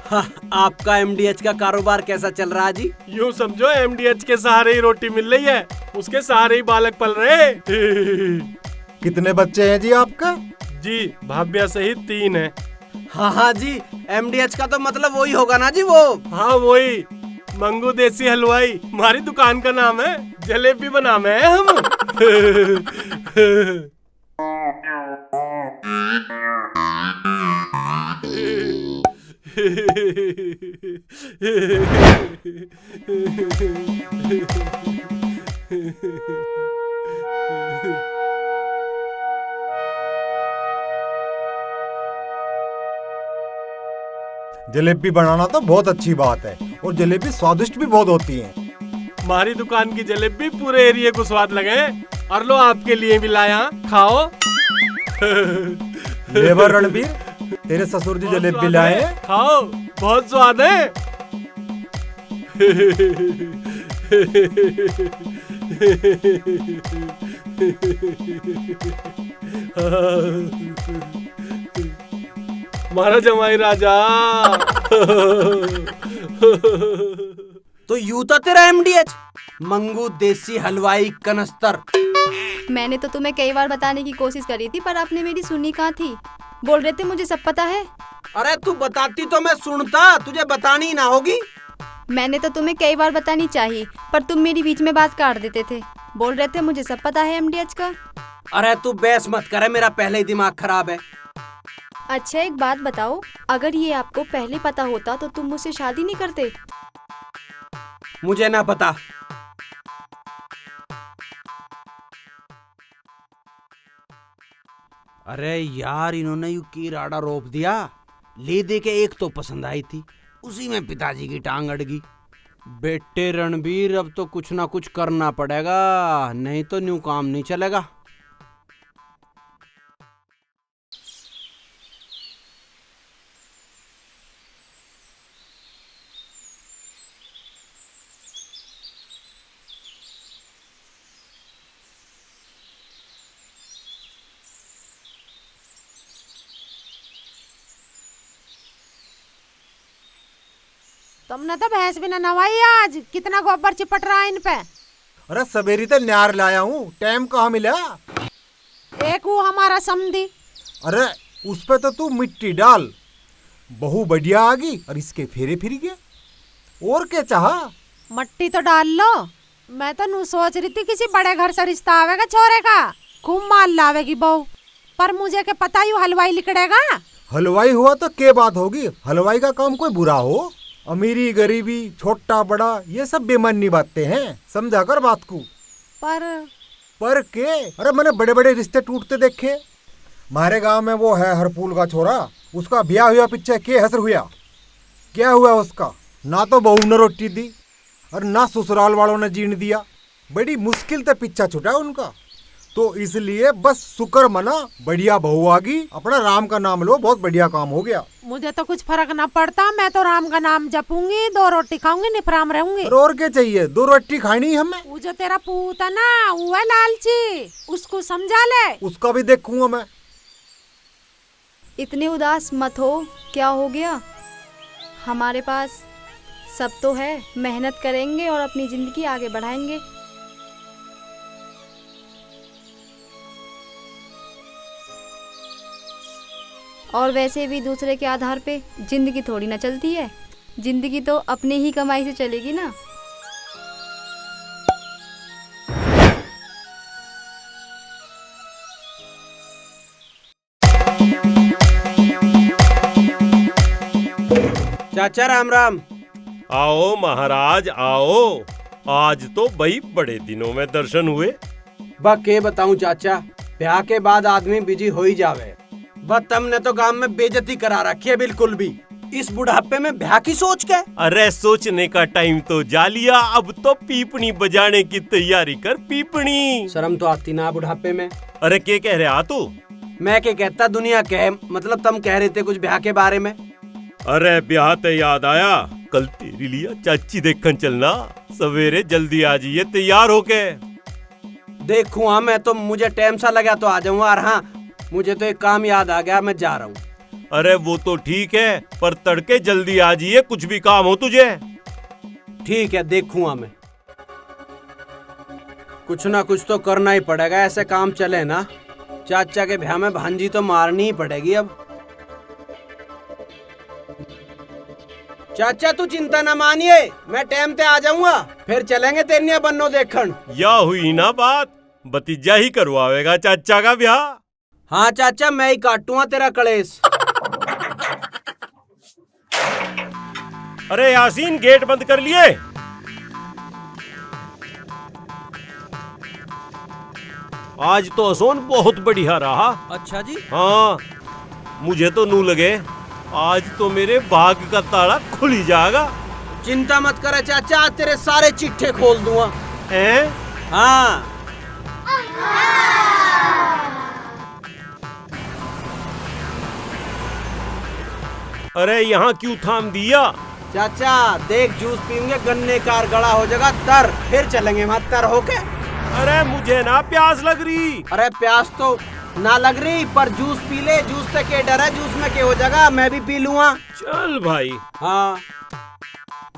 हाँ, आपका एमडीएच का कारोबार कैसा चल रहा है जी? यूँ समझो एमडीएच के सहारे ही रोटी मिल रही है, उसके सहारे ही बालक पल रहे। कितने बच्चे हैं जी आपका? जी भाभ्या सहित 3 है। हाँ जी, एमडीएच का तो मतलब वही होगा ना जी वो? हाँ वही, मंगू देसी हलवाई हमारी दुकान का नाम है। जलेबी बनावे हैं हम। जलेबी बनाना तो बहुत अच्छी बात है, और जलेबी स्वादिष्ट भी बहुत होती है। हमारी दुकान की जलेबी पूरे एरिया को स्वाद लगे। और लो आपके लिए भी लाया, खाओ। लेबर रणबीर, तेरे ससुर जी जलेबी लाए हैं, खाओ, बहुत स्वाद है। हमारा जमाई राजा। तो यूं तो तेरा एमडीएच मंगू देसी हलवाई कनस्तर। मैंने तो तुम्हें कई बार बताने की कोशिश करी थी, पर आपने मेरी सुनी कहाँ थी। बोल रहे थे मुझे सब पता है। अरे तू बताती तो मैं सुनता, तुझे बतानी ना होगी। मैंने तो तुम्हें कई बार बतानी चाहिए, पर तुम मेरी बीच में बात काट देते थे। बोल रहे थे मुझे सब पता है एमडीएच का। अरे तू बहस मत करे, मेरा पहले ही दिमाग खराब है। अच्छा एक बात बताओ, अगर ये आपको पहले पता होता तो तुम मुझसे शादी नहीं करते? मुझे ना पता। अरे यार इन्होंने यू की राडा रोप दिया। ले दे के एक तो पसंद आई थी, उसी में पिताजी की टांग अड़ गई। बेटे रणबीर अब तो कुछ ना कुछ करना पड़ेगा, नहीं तो न्यू काम नहीं चलेगा। तुमने तो भैंस भी ना नवाई आज, कितना गोबर चिपट रहा है इन पे। अरे सवेरी तो न्यार लाया हूँ, टाइम कहाँ मिला। एक वो हमारा समधी। अरे उस पे तो तू मिट्टी डाल, बहू बढ़िया आ गई और इसके फेरे फिर गए। और क्या चाहा? मट्टी तो डाल लो। मैं तो नू सोच रही थी किसी बड़े घर से रिश्ता आवेगा छोरे का, खूब माल लावेगी बहू, पर मुझे क्या पता यू हलवाई लिकड़ेगा। हलवाई हुआ तो क्या बात होगी, हलवाई का काम कोई बुरा हो? अमीरी गरीबी छोटा बड़ा ये सब बेमानी बातें हैं, समझा कर बात को। पर के? अरे मैंने बड़े बड़े रिश्ते टूटते देखे। हमारे गांव में वो है हरपूल का छोरा, उसका ब्याह हुआ पीछे के हसर हुआ। क्या हुआ उसका? ना तो बहू ने रोटी दी और ना ससुराल वालों ने जीने दिया। बड़ी मुश्किल से पीछा छुटा उनका। तो इसलिए बस शुक्र मना, बढ़िया बहू आ गई, अपना राम का नाम लो, बहुत बढ़िया काम हो गया। मुझे तो कुछ फर्क ना पड़ता, मैं तो राम का नाम जपूंगी, 2 रोटी खाऊंगी, निफराम रहूंगी। और क्या चाहिए, 2 रोटी खानी हमें। वो जो तेरा पूत है ना, वो है लालची, उसको समझा ले। उसका भी देखूंगा मैं। इतने उदास मत हो, क्या हो गया? हमारे पास सब तो है, मेहनत करेंगे और अपनी जिंदगी आगे बढ़ाएंगे। और वैसे भी दूसरे के आधार पे जिंदगी थोड़ी ना चलती है, जिंदगी तो अपने ही कमाई से चलेगी ना। चाचा राम राम। आओ महाराज आओ, आज तो भाई बड़े दिनों में दर्शन हुए। बस के बताऊं चाचा, ब्याह के बाद आदमी बिजी हो ही जावे। बस तुमने तो गांव में बेइज्जती करा रखी है बिल्कुल भी, इस बुढ़ापे में ब्याह की सोच के। अरे सोचने का टाइम तो जा लिया, अब तो पीपनी बजाने की तैयारी कर, पीपनी। शर्म तो आती ना बुढ़ापे में। अरे क्या कह रहे तू? मैं क्या कहता, दुनिया कहे, मतलब तुम कह रहे थे कुछ ब्याह के बारे में। अरे ब्याह ते याद आया, कल तेरी लिया चाची देखन चलना, सवेरे जल्दी आ जाइए तैयार होके। देखूं हाँ, मैं तो, मुझे टाइम सा लगा तो आ जाऊंगा। और हाँ, मुझे तो एक काम याद आ गया, मैं जा रहा हूँ। अरे वो तो ठीक है, पर तड़के जल्दी आ जाइए, कुछ भी काम हो तुझे। ठीक है, देखूंगा मैं। कुछ ना कुछ तो करना ही पड़ेगा, ऐसे काम चले ना। चाचा के ब्याह में भांजी तो मारनी ही पड़ेगी अब। चाचा तू चिंता न मानिए, मैं टाइम पे आ जाऊंगा, फिर चलेंगे तेनिया बन्नो देखन। या हुई ना बात, भतीजा ही करवाएगा चाचा का ब्याह। हाँ चाचा, मैं ही काटूंगा तेरा कलेश। अरे यासीन, गेट बंद कर लिए? आज तो असोन बहुत बढ़िया रहा। अच्छा जी। हाँ, मुझे तो नू लगे आज तो मेरे भाग का ताला खुल ही जाएगा। चिंता मत करे चाचा, आज तेरे सारे चिट्ठे खोल दूंगा। हैं? हाँ। अरे यहाँ क्यों थाम दिया? चाचा देख, जूस पीएंगे, गन्ने का गड़ा हो जाएगा तर, फिर चलेंगे वहाँ तर होके। अरे मुझे ना प्यास लग रही। अरे प्यास तो ना लग रही, पर जूस पी ले, जूस से क्या डर है, जूस में क्या हो जाएगा, मैं भी पी लूंगा। चल भाई। हाँ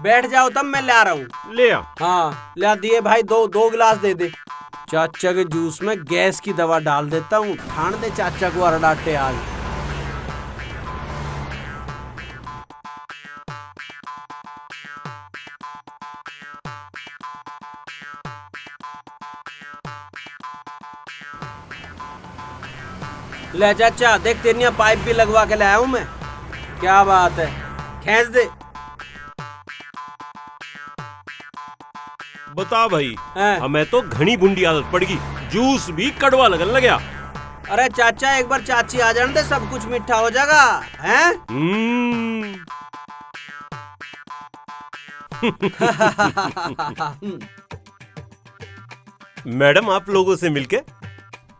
बैठ जाओ, तब मैं ले आ रहा हूँ। ले आ। हाँ ले दिए भाई, दो गिलास दे दे। चाचा के जूस में गैस की दवा डाल देता हूँ, ठान दे चाचा को अरडाटे आज। ले चाचा देख, तेनिया पाइप भी लगवा के लाया हूँ मैं। क्या बात है, खींच दे। बता भाई, हमें तो घनी बुंडी आदत पड़ गई, जूस भी कड़वा लगन लगा। अरे चाचा एक बार चाची आ जाने दे, सब कुछ मीठा हो जाएगा, हैं? मैडम, आप लोगों से मिलके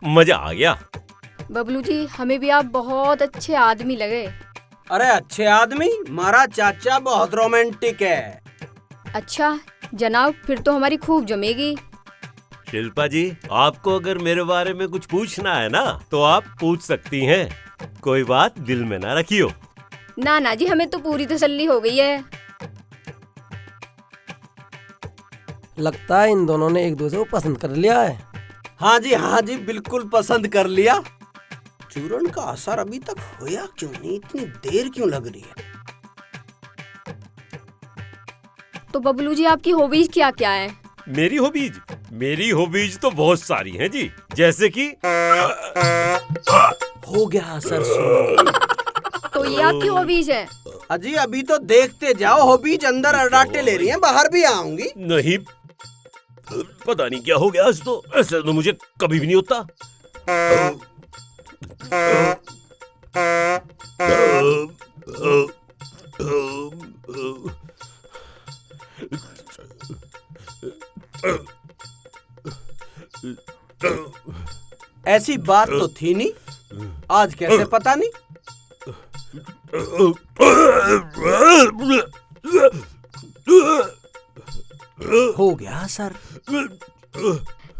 मजा आ गया। बबलू जी, हमें भी आप बहुत अच्छे आदमी लगे। अरे अच्छे आदमी? हमारा चाचा बहुत रोमांटिक है। अच्छा जनाब, फिर तो हमारी खूब जमेगी। शिल्पा जी, आपको अगर मेरे बारे में कुछ पूछना है ना, तो आप पूछ सकती हैं, कोई बात दिल में ना रखियो। ना ना जी, हमें तो पूरी तसल्ली हो गई है। लगता है इन दोनों ने एक दूसरे को पसंद कर लिया है। हाँ जी बिल्कुल पसंद कर लिया। चूरन का असर अभी तक होया क्यों नहीं, इतनी देर क्यों लग रही है? तो बबलू जी, आपकी हॉबीज क्या क्या है? मेरी हॉबीज तो बहुत सारी हैं जी, जैसे कि हो गया असर सुनो। तो ये आपकी हॉबीज है? अजी अभी तो देखते जाओ, हॉबीज अंदर अड़ाटे ले रही हैं, बाहर भी आऊंगी। नहीं, पता नहीं क्या हो गया आज तो, ऐसा तो मुझे कभी भी नहीं होता। ऐसी बात तो थी नहीं, आज कैसे पता नहीं। हो गया सर।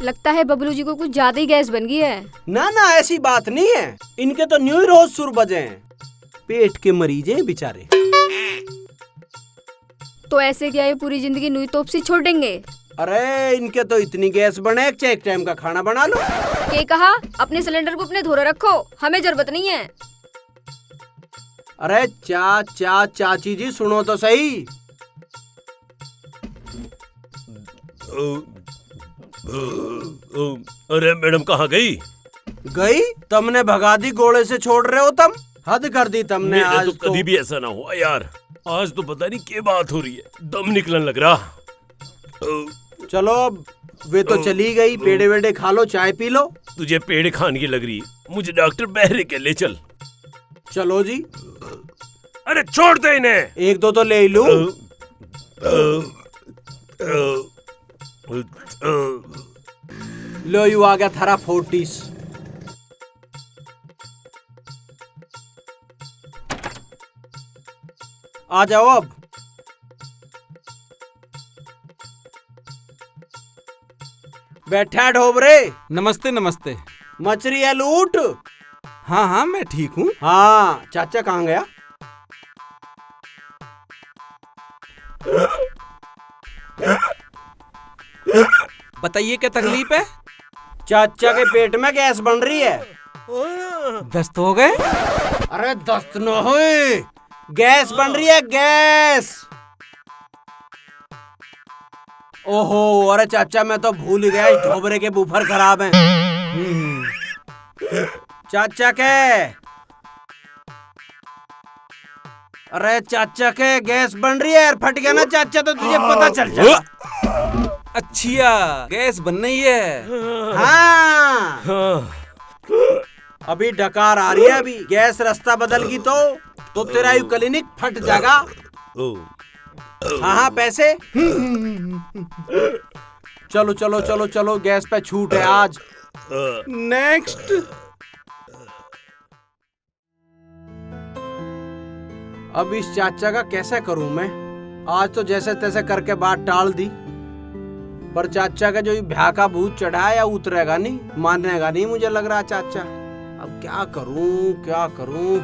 लगता है बबलू जी को कुछ ज्यादा ही गैस बन गई है। ना ना ऐसी बात नहीं है, इनके तो न्यू ही रोज सुर बजे हैं। पेट के मरीज हैं बेचारे। तो ऐसे क्या ये पूरी जिंदगी नुई तोप सी छोड़ेंगे? अरे इनके तो इतनी गैस बने कि एक टाइम का खाना बना लो। के कहा अपने सिलेंडर को अपने धोरे रखो, हमें जरूरत नहीं है। अरे चाची जी सुनो तो सही। अरे मैडम कहाँ गई? गई? तुमने भगा दी गोले से, छोड़ रहे हो तुम? हद कर दी तुमने। आज तो कभी भी ऐसा ना हुआ यार। आज तो पता नहीं क्या बात हो रही है, दम निकलने लग रहा। चलो अब वे तो चली गई, पेड़े वेड़े खा लो, चाय पी लो। तुझे पेड़ खाने की लग रही, मुझे डॉक्टर बहरे के ले चल। चलो जी। अरे छोड़ दे इन्हें। एक दो तो ले लूं। लो यू आ गया थारा 40s। आ जाओ अब। बैठा ढोबरे। नमस्ते नमस्ते। मछली है लूट। हाँ हाँ मैं ठीक हूँ। हाँ चाचा कहाँ गया? बताइए क्या तकलीफ है? चाचा के पेट में गैस बन रही है। दस्त हो गए? अरे दस्त न हुई, गैस बन रही है, गैस। ओहो अरे चाचा मैं तो भूल गया, इस ढोबरे के बूफर खराब हैं। चाचा के, अरे चाचा के गैस बन रही है यार, फट गया ना चाचा तो तुझे पता चल जाएगा। अच्छा गैस बन रही है। हाँ अभी डकार आ रही है, अभी गैस रास्ता बदल गई तो तेरा यू क्लिनिक फट जाएगा। हाँ हाँ पैसे। चलो चलो चलो चलो, गैस पे छूट है आज। नेक्स्ट। अब इस चाचा का कैसे करूं मैं? आज तो जैसे तैसे करके बात टाल दी, पर चाचा का जो भ्या का भूत चढ़ा है या उतरेगा नहीं, मानेगा नहीं मुझे लग रहा चाचा। अब क्या करूं क्या करूं?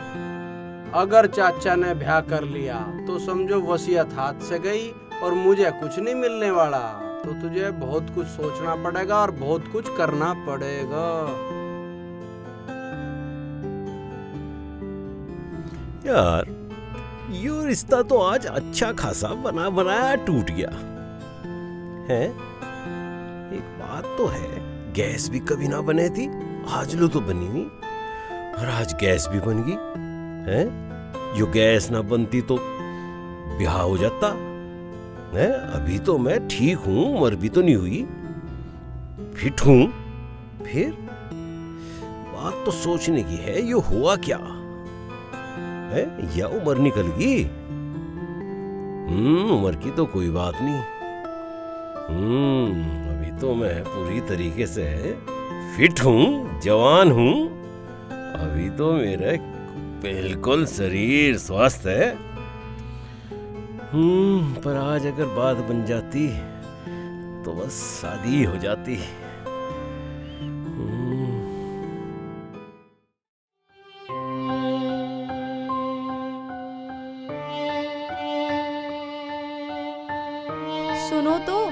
अगर चाचा ने भ्या कर लिया तो समझो वसीयत हाथ से गई और मुझे कुछ नहीं मिलने वाला। तो तुझे बहुत कुछ सोचना पड़ेगा और बहुत कुछ करना पड़ेगा। यार ये रिश्ता तो आज अच्छा खासा बना बनाया टूट गया है। एक बात तो है, गैस भी कभी ना बने थी, आज लो तो बनी नहीं, और आज गैस भी बन गई है। यो गैस ना बनती तो ब्याह हो जाता है। अभी तो मैं ठीक हूं, उम्र भी तो नहीं हुई, फिट हूं। फिर बात तो सोचने की है, यो हुआ क्या है? या उम्र निकल गई? उम्र की तो कोई बात नहीं। अभी तो मैं पूरी तरीके से फिट हूँ, जवान हूँ। अभी तो मेरा बिल्कुल शरीर स्वस्थ है। पर आज अगर बात बन जाती तो बस शादी हो जाती। सुनो तो,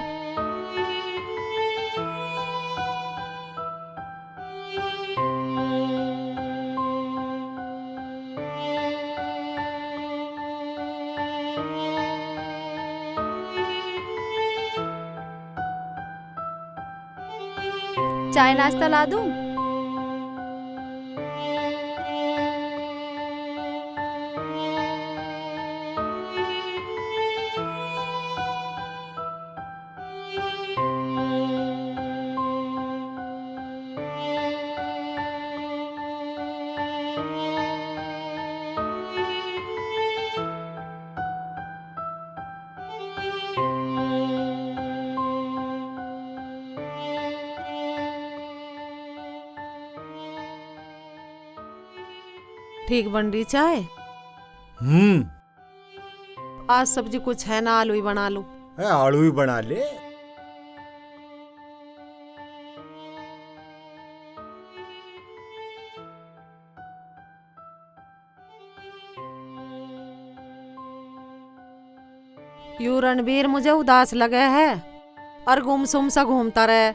चाय नाश्ता ला दूं? ठीक बन रही चाय? आज सब्जी कुछ है ना, आलू ही बना लो। आलू ही बना ले। यू रणबीर मुझे उदास लगे है और गुमसुम सा घूमता रहे।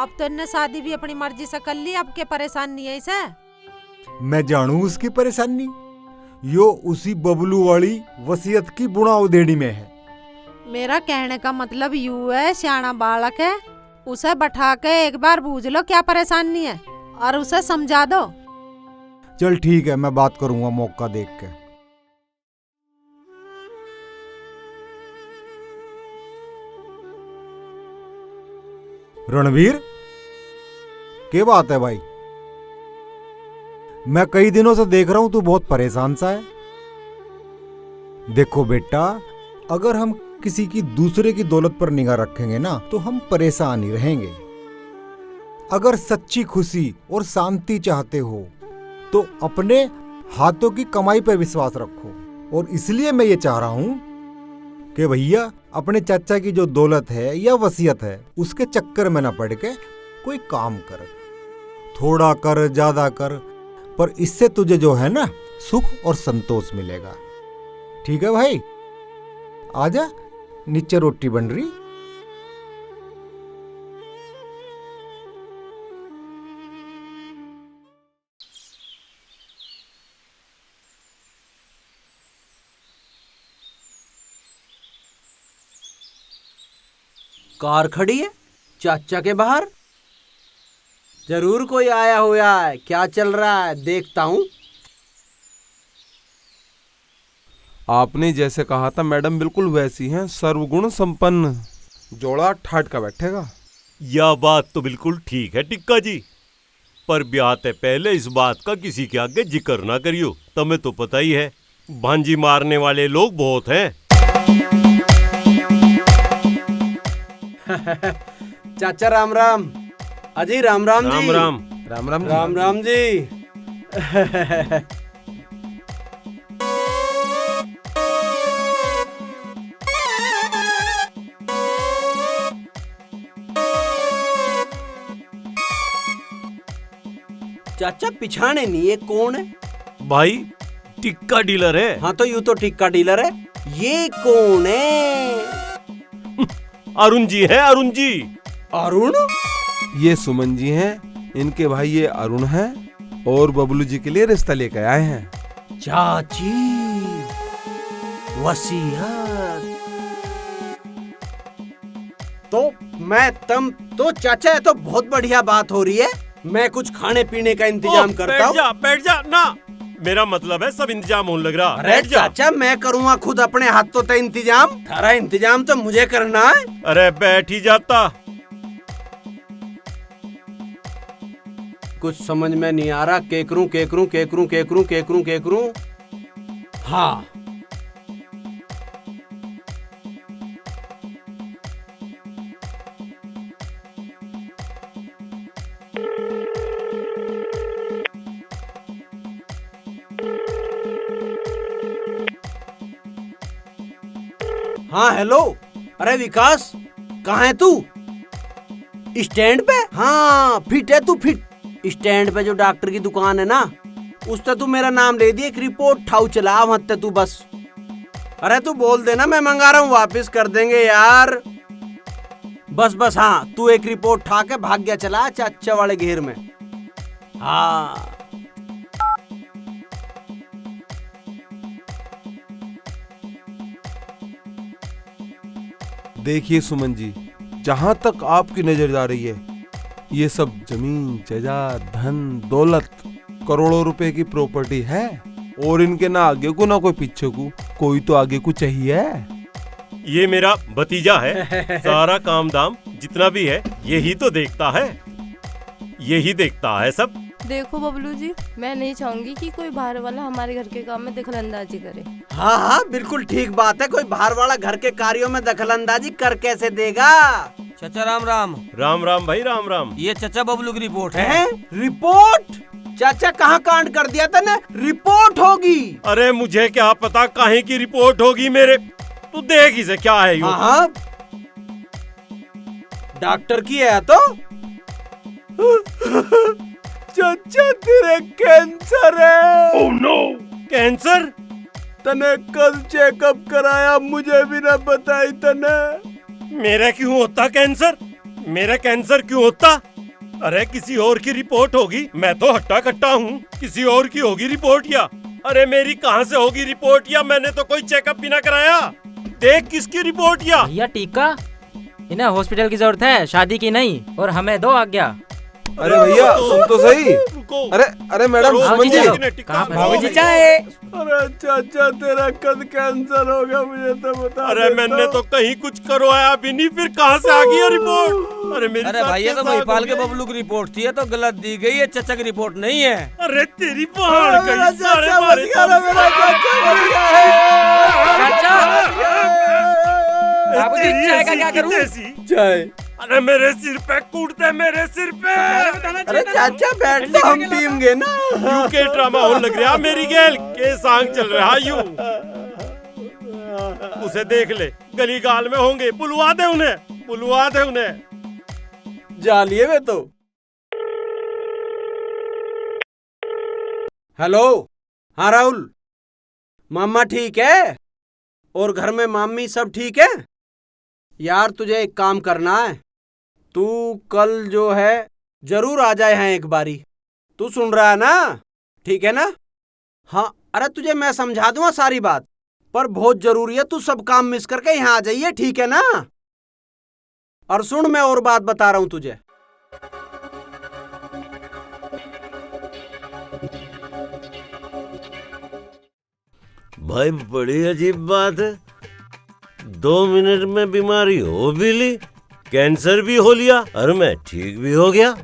अब तो इन्हें शादी भी अपनी मर्जी से कर ली, अब के परेशान नहीं है इसे। मैं जानू उसकी परेशानी, यो उसी बबलू वाली वसीयत की बुना उधेड़ी में है। मेरा कहने का मतलब यू है, सियाना बालक है, उसे बैठा के एक बार पूछ लो क्या परेशानी है और उसे समझा दो। चल ठीक है, मैं बात करूंगा मौका देख के। रणवीर, क्या बात है भाई? मैं कई दिनों से देख रहा हूं तू बहुत परेशान सा है। देखो बेटा, अगर हम किसी की दूसरे की दौलत पर निगाह रखेंगे ना तो हम परेशान ही रहेंगे। अगर सच्ची खुशी और शांति चाहते हो तो अपने हाथों की कमाई पर विश्वास रखो। और इसलिए मैं ये चाह रहा हूं कि भैया अपने चाचा की जो दौलत है या वसीयत है उसके चक्कर में ना पड़ के कोई काम कर। थोड़ा कर ज्यादा कर, पर इससे तुझे जो है ना सुख और संतोष मिलेगा। ठीक है भाई? आजा, नीचे रोटी बन रही। कार खड़ी है चाचा के बाहर, जरूर कोई आया हुआ है। क्या चल रहा है देखता हूँ। आपने जैसे कहा था मैडम बिल्कुल वैसी हैं, सर्वगुण संपन्न। जोड़ा ठाट का बैठेगा। यह बात तो बिल्कुल ठीक है टिक्का जी, पर ब्याह ते पहले इस बात का किसी के आगे जिक्र ना करियो। तुम्हें तो पता ही है भांजी मारने वाले लोग बहुत हैं। चाचा राम राम। अजी राम राम जी। राम राम। राम राम राम राम जी। चाचा पिछाने नहीं, ये कौन है? भाई टिक्का डीलर है। हाँ तो यूं तो टिक्का डीलर है, ये कौन है? अरुण जी है, अरुण जी। अरुण? ये सुमन जी हैं, इनके भाई ये अरुण हैं और बबलू जी के लिए रिश्ता लेकर आए हैं। चाची वसीयत तो मैं तम तो चाचा, है तो बहुत बढ़िया बात हो रही है। मैं कुछ खाने पीने का इंतजाम करता हूँ। बैठ जा ना, मेरा मतलब है सब इंतजाम होने लग रहा। अरे चाचा मैं करूँगा खुद अपने हाथों से इंतजाम, सारा इंतजाम तो मुझे करना है। अरे बैठ ही जाता। कुछ समझ में नहीं आ रहा, केकरूं केकरूं केकरूं केकरूं केकरूं केकरूं। हाँ हाँ हेलो। अरे विकास कहाँ है तू? स्टैंड पे? हाँ फिट है तू, फिट। स्टैंड पे जो डॉक्टर की दुकान है ना, उससे तू मेरा नाम ले दिए, एक रिपोर्ट ठाऊ चला वहां तू बस। अरे तू बोल देना मैं मंगा रहा हूँ, वापिस कर देंगे यार। बस बस हाँ, तू एक रिपोर्ट ठा के भाग गया चला चाचा वाले घेर में। हाँ देखिए सुमन जी, जहां तक आपकी नजर जा रही है ये सब जमीन जायदाद धन दौलत करोड़ों रुपए की प्रॉपर्टी है, और इनके ना आगे को ना कोई पीछे को, कोई तो आगे को चाहिए। ये मेरा भतीजा है, सारा काम दाम जितना भी है यही तो देखता है, यही देखता है सब। देखो बबलू जी, मैं नहीं चाहूंगी कि कोई बाहर वाला हमारे घर के काम में दखलंदाजी करे। हाँ हाँ बिल्कुल ठीक बात है, कोई बाहर वाला घर के कार्यों में दखलंदाजी कर कैसे देगा। चाचा राम राम। राम राम भाई राम राम। ये चाचा बबलू की रिपोर्ट है। रिपोर्ट? चाचा कहाँ कांड कर दिया तने? रिपोर्ट होगी। अरे मुझे क्या पता काहे की रिपोर्ट होगी मेरे, तू देख इसे क्या है यूं। हाँ डॉक्टर की है तो चाचा तेरे कैंसर है। Oh no, cancer? तने कल चेकअप कराया, मुझे भी ना बताई तने। मेरा क्यों होता कैंसर? मेरा कैंसर क्यों होता? अरे किसी और की रिपोर्ट होगी, मैं तो हट्टा कट्टा हूँ, किसी और की होगी रिपोर्ट या? अरे मेरी कहाँ से होगी रिपोर्ट या? मैंने तो कोई चेकअप भी ना कराया। देख किसकी रिपोर्ट या? भैया टीका, इन्हें हॉस्पिटल की जरूरत है, शादी की नहीं। और हमें दो आज्ञा। अरे भैया सुन तो सही। अरे मैडम सुमन जी, भाभी चाय। अरे चाचा तेरा कद कैंसर हो गया, मुझे तो बता। अरे मैंने तो कहीं कुछ करवाया भी नहीं, फिर कहाँ से आ गई ये रिपोर्ट? अरे मेरी अरे भैया तो महिपाल के बबलू की रिपोर्ट थी, तो गलत दी गई है, चाचा की रिपोर्ट नहीं है। अरे तेरी पहाड़ कहीं सारे मारे। चाय का क्या करूं? चाय। अरे मेरे सिर पे कूटते, मेरे सिर पे। अरे चाचा बैठ तो हम पीएंगे ना। यू के ड्रामा हो लग रहा मेरी गेल के सांग चल रहा यूं। उसे देख ले, गली गाल में होंगे, बुलवा दे उन्हें, बुलवा दे उन्हें। जालिए वे तो। हेलो, हाँ राहुल, मामा ठीक है? और घर में मामी सब ठीक है? यार तुझे एक काम करना है, तू कल जो है जरूर आ जाए हैं एक बारी। तू सुन रहा है ना? ठीक है ना? हाँ, अरे तुझे मैं समझा दूंगा सारी बात, पर बहुत जरूरी है, तू सब काम मिस करके यहाँ आ जाइए, ठीक है ना? और सुन, मैं और बात बता रहा हूं तुझे। भाई बड़ी अजीब बात है, 2 मिनट में बीमारी हो भी ली, कैंसर भी हो लिया और मैं ठीक भी हो गया।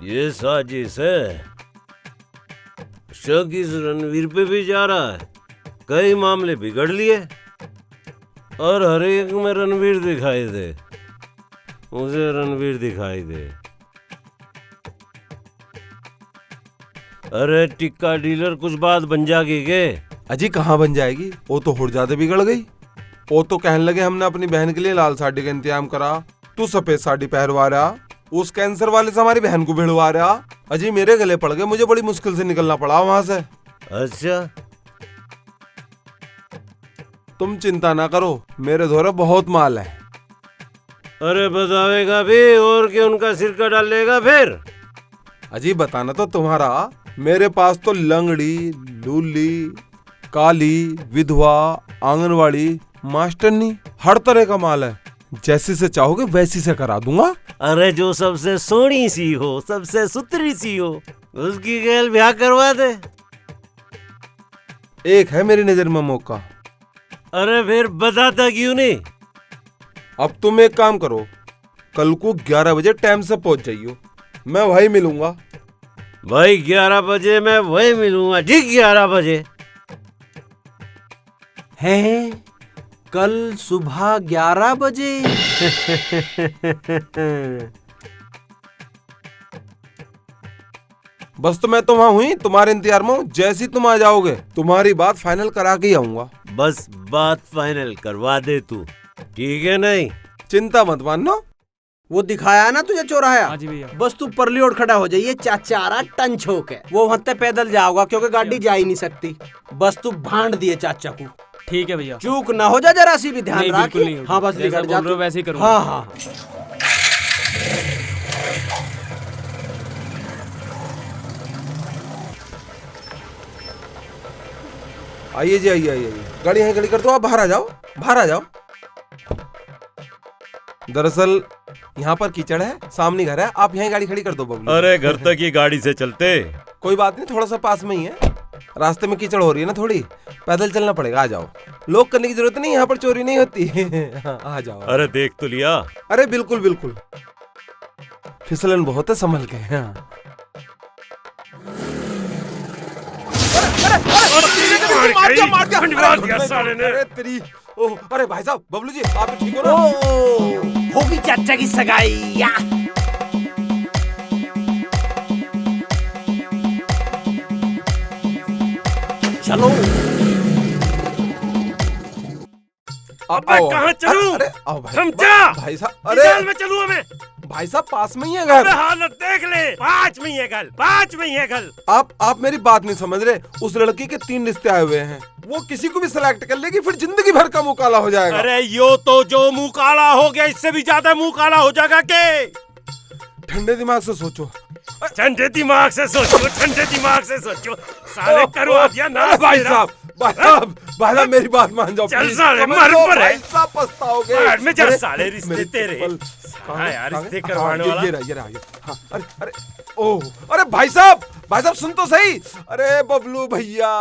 ये साजिश है। शक इस रणवीर पे भी जा रहा है, कई मामले बिगड़ लिए और हर एक में रणवीर दिखाई दे, मुझे रणवीर दिखाई दे। अरे टिक्का डीलर कुछ बात बन जाएगी के? अजी कहाँ बन जाएगी, वो तो और ज्यादा बिगड़ गई। वो तो कहने लगे हमने अपनी बहन के लिए लाल साड़ी का इंतजाम करा, तू सफेद साड़ी पहनवा रहा, उस कैंसर वाले से हमारी बहन को भिड़वा रहा। अजी मेरे गले पड़ गए, मुझे बड़ी मुश्किल से निकलना पड़ा वहां से। अच्छा, तुम चिंता ना करो, मेरे धोरे बहुत माल है। अरे बतावेगा भी और क्या उनका सिर का डालेगा फिर? अजी बताना तो तुम्हारा, मेरे पास तो लंगड़ी, लूली, काली, विधवा, आंगनवाड़ी, मास्टरनी, हर तरह का माल है। जैसी से चाहोगे वैसी से करा दूंगा। अरे जो सबसे सोनी सी हो, सबसे सुथरी सी हो, उसकी गैल ब्याह करवा दे। एक है मेरी नजर में मौका। अरे फिर बताता क्यों नहीं? अब तुम एक काम करो, कल को 11 बजे टाइम से पहुंच जाइयो, मैं वही मिलूंगा। भाई 11 बजे मैं वही मिलूंगा, ठीक 11 बजे है? कल सुबह 11 बजे? बस तो मैं तो वहाँ हुई, तुम्हारे इंतजार में हूँ। जैसी तुम आ जाओगे तुम्हारी बात फाइनल करा के ही आऊंगा। बस बात फाइनल करवा दे तू, ठीक है? नहीं चिंता मत मानो। वो दिखाया ना तुझे चौराहा? हाँ जी भैया। बस तू परली ओर खड़ा हो जाइए, चाचा टन छोक है, वो वहां तक पैदल जाओगा क्योंकि गाड़ी जा ही नहीं सकती। बस तू भांड दिए चाचा को, ठीक है भैया। चूक ना हो जा, जरा सी भी ध्यान नहीं, रख। बिल्कुल नहीं होगा। हाँ बस जैसा निकल जा बोल रहे हो वैसे ही करूंगा। हाँ हाँ। आइए जी, आइए आइए, गाड़ी यहीं खड़ी कर दो, आप बाहर आ जाओ, बाहर आ जाओ। दरअसल यहाँ पर कीचड़ है, सामने घर है, आप यहीं गाड़ी खड़ी कर दो बबलू। अरे घर तक ही गाड़ी से चलते। कोई बात नहीं, थोड़ा सा पास में ही है, रास्ते में कीचड़ हो रही है ना थोड़ी, पैदल चलना पड़ेगा। आ जाओ, लोग करने की जरूरत नहीं, यहाँ पर चोरी नहीं होती। आ जाओ। अरे देख तो लिया। अरे बिल्कुल बिल्कुल, फिसलन बहुत है, संभल के। हाँ। अरे तेरी, ओह, अरे भाई साहब, बबलू जी आप ठीक हो ना? होगी चाचा की सगाई। चलो। अबे कहाँ चलूं? अरे आओ भाई। समझा? भाई साहब, किस अरे हाल में चलूं हमें? भाई साहब पास में ही है घर। अबे हालत देख ले, 5 में ही है घर, 5 में ही है घर। आप मेरी बात नहीं समझ रहे। उस लड़की के 3 रिश्ते आए हुए हैं, वो किसी को भी सिलेक्ट कर लेगी, फिर जिंदगी भर का मुंह काला हो जाएगा। अरे यो तो जो मुंह काला हो गया, इससे भी ज्यादा मुंह काला हो जाएगा के। ठंडे दिमाग से सोचो। ठंडे दिमाग से सोचो, ठंडे दिमाग से सोचो। साले करवा दिया ना भाई साहब, भाई साहब मेरी बात मान जाओ। चल साले मर पर है। भाई साहब पछताओगे। बाद में जा अरे, साले रिश्ते मेरे तेरे। चप्पल। हाँ यार, रिश्ते हाँ, करवाने वाला। ये रहा। हाँ, अरे ओह, अरे भाई साहब सुन तो सही। अरे बबलू भैया